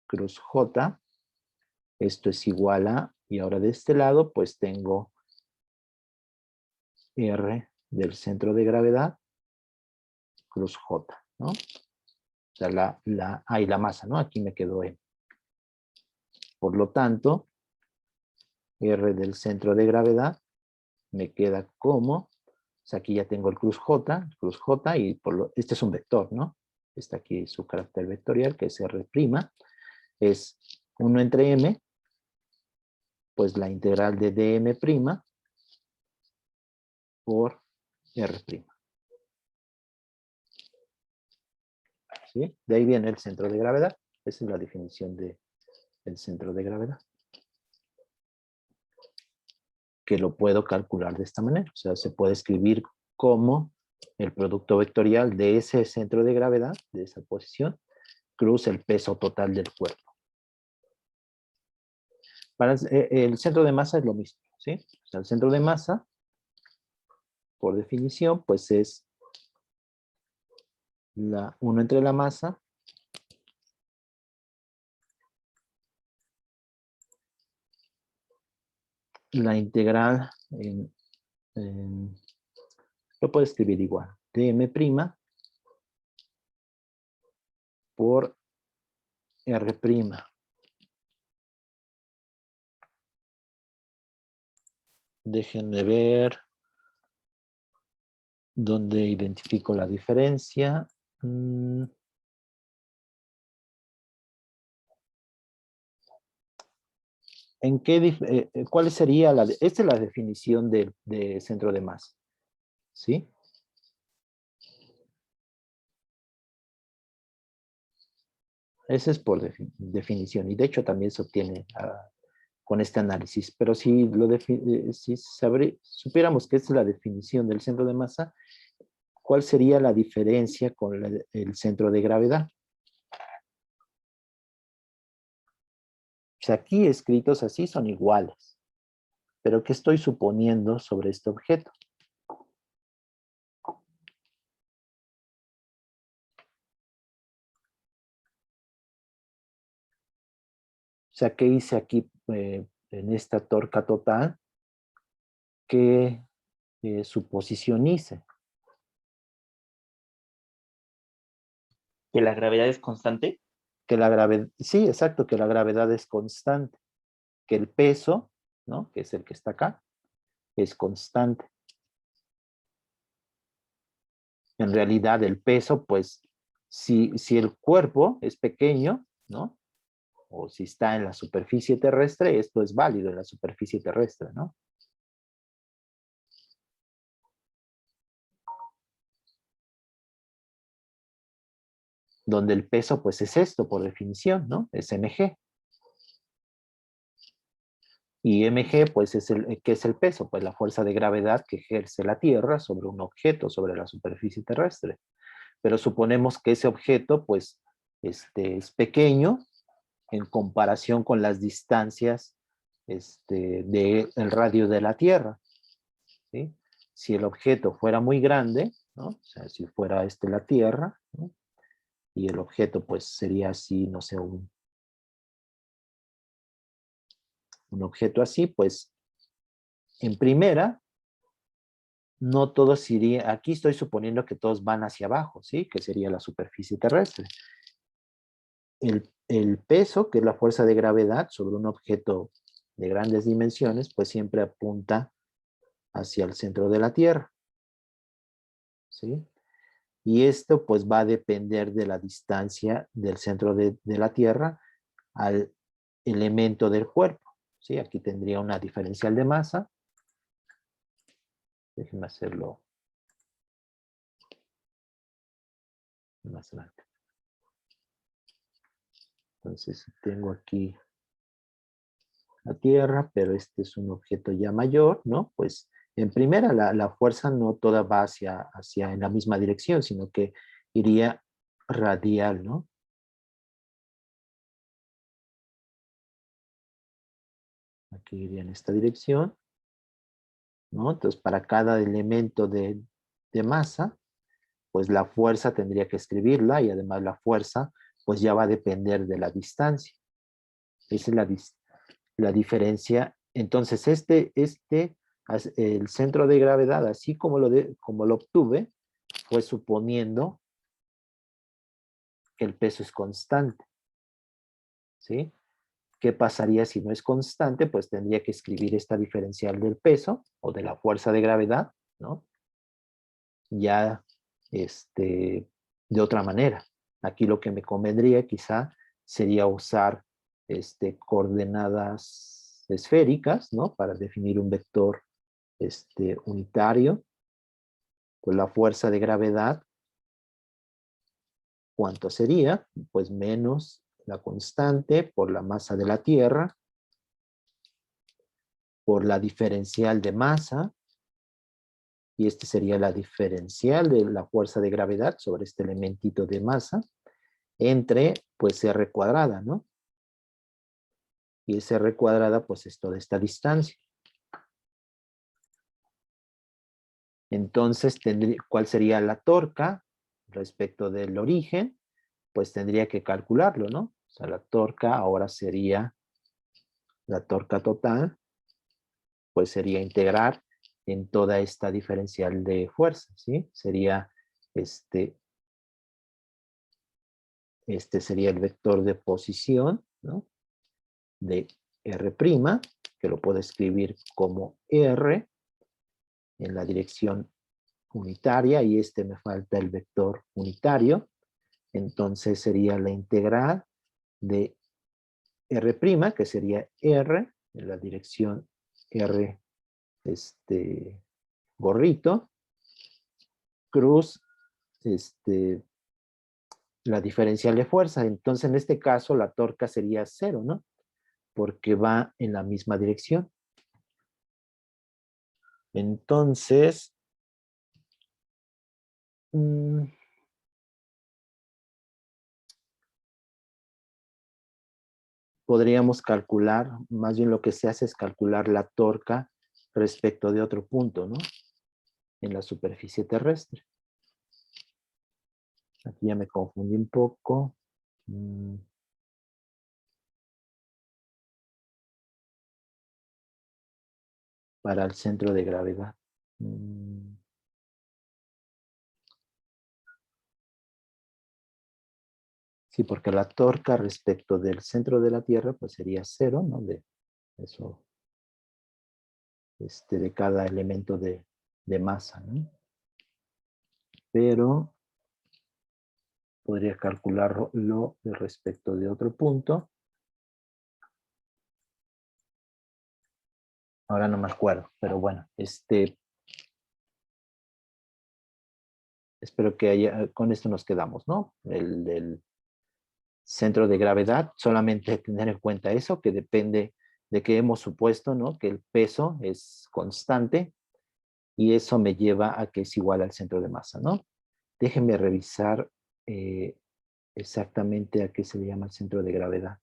cruz J, esto es igual a, y ahora de este lado, pues tengo R del centro de gravedad, cruz J, ¿no? O sea, la masa, ¿no? Aquí me quedó M. Por lo tanto, R del centro de gravedad me queda como, o sea, aquí ya tengo el cruz J, y este es un vector, ¿no? Está aquí su carácter vectorial, que es R', es 1 entre M, pues la integral de dm' por R'. ¿Sí? De ahí viene el centro de gravedad. Esa es la definición del centro de gravedad. Que lo puedo calcular de esta manera. O sea, se puede escribir como el producto vectorial de ese centro de gravedad, de esa posición, cruza el peso total del cuerpo. Para el centro de masa es lo mismo, ¿sí? O sea, el centro de masa, por definición, pues es 1 entre la masa la integral lo puedo escribir igual, dm' por r'. Déjenme ver dónde identifico la diferencia. ¿En qué cuál sería esta es la definición de centro de masa? ¿Sí? Ese es por definición, y de hecho también se obtiene con este análisis. Pero si, si supiéramos que esta es la definición del centro de masa, ¿cuál sería la diferencia con el centro de gravedad? O sea, aquí escritos así son iguales. Pero ¿qué estoy suponiendo sobre este objeto? O sea, ¿qué hice aquí en esta torca total? ¿Qué suposición hice? ¿Que la gravedad es constante? Que la gravedad, sí, exacto, que la gravedad es constante. Que el peso, ¿no? Que es el que está acá, es constante. En realidad el peso, pues, si el cuerpo es pequeño, ¿no? O si está en la superficie terrestre, esto es válido en la superficie terrestre, ¿no? Donde el peso, pues, es esto, por definición, ¿no? Es mg. Y mg, pues, ¿qué es el peso? Pues la fuerza de gravedad que ejerce la Tierra sobre un objeto, sobre la superficie terrestre. Pero suponemos que ese objeto, pues, es pequeño en comparación con las distancias del radio de la Tierra, ¿sí? Si el objeto fuera muy grande, ¿no? O sea, si fuera la Tierra, ¿no? Y el objeto, pues, sería así, no sé, un objeto así, pues, en primera, no todos irían, aquí estoy suponiendo que todos van hacia abajo, ¿sí? Que sería la superficie terrestre. El peso, que es la fuerza de gravedad sobre un objeto de grandes dimensiones, pues siempre apunta hacia el centro de la Tierra, ¿sí? Y esto pues va a depender de la distancia del centro de la Tierra al elemento del cuerpo, ¿sí? Aquí tendría una diferencial de masa. Déjenme hacerlo más grande. Entonces tengo aquí la Tierra, pero este es un objeto ya mayor, ¿no? Pues en primera la fuerza no toda va hacia en la misma dirección, sino que iría radial, ¿no? Aquí iría en esta dirección, ¿no? Entonces para cada elemento de masa, pues la fuerza tendría que escribirla, y además la fuerza pues ya va a depender de la distancia. Esa es la diferencia. Entonces el centro de gravedad, así como lo obtuve, fue suponiendo que el peso es constante, ¿sí? ¿Qué pasaría si no es constante? Pues tendría que escribir esta diferencial del peso o de la fuerza de gravedad, ¿no? Ya de otra manera. Aquí lo que me convendría quizá sería usar coordenadas esféricas, ¿no? Para definir un vector unitario. Pues la fuerza de gravedad, ¿cuánto sería? Pues menos la constante por la masa de la Tierra, por la diferencial de masa, y sería la diferencial de la fuerza de gravedad sobre este elementito de masa, entre, pues, r cuadrada, ¿no? Y esa r cuadrada, pues, es toda esta distancia. Entonces, ¿cuál sería la torca respecto del origen? Pues tendría que calcularlo, ¿no? O sea, la torca ahora sería la torca total, pues sería integrar en toda esta diferencial de fuerza, ¿sí? Sería este sería el vector de posición, ¿no? De R', que lo puedo escribir como R en la dirección unitaria, y me falta el vector unitario. Entonces sería la integral de R', que sería R en la dirección R, gorrito, cruz, la diferencial de fuerza. Entonces en este caso la torca sería 0, ¿no? Porque va en la misma dirección. Entonces, podríamos calcular, más bien lo que se hace es calcular la torca respecto de otro punto, ¿no? En la superficie terrestre. Aquí ya me confundí un poco. Para el centro de gravedad. Sí, porque la torca respecto del centro de la Tierra pues sería 0, ¿no? De eso, de cada elemento de masa, ¿no? Pero podría calcularlo respecto de otro punto. Ahora no me acuerdo, pero bueno, espero que con esto nos quedamos, ¿no? El del centro de gravedad, solamente tener en cuenta eso, que depende de que hemos supuesto, ¿no? Que el peso es constante, y eso me lleva a que es igual al centro de masa, ¿no? Déjenme revisar exactamente a qué se le llama el centro de gravedad.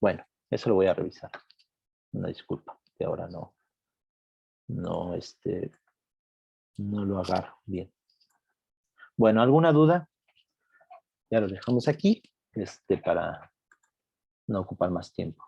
Bueno, eso lo voy a revisar. Una disculpa, que ahora no lo agarro bien. Bueno, ¿alguna duda? Ya lo dejamos aquí, para no ocupar más tiempo.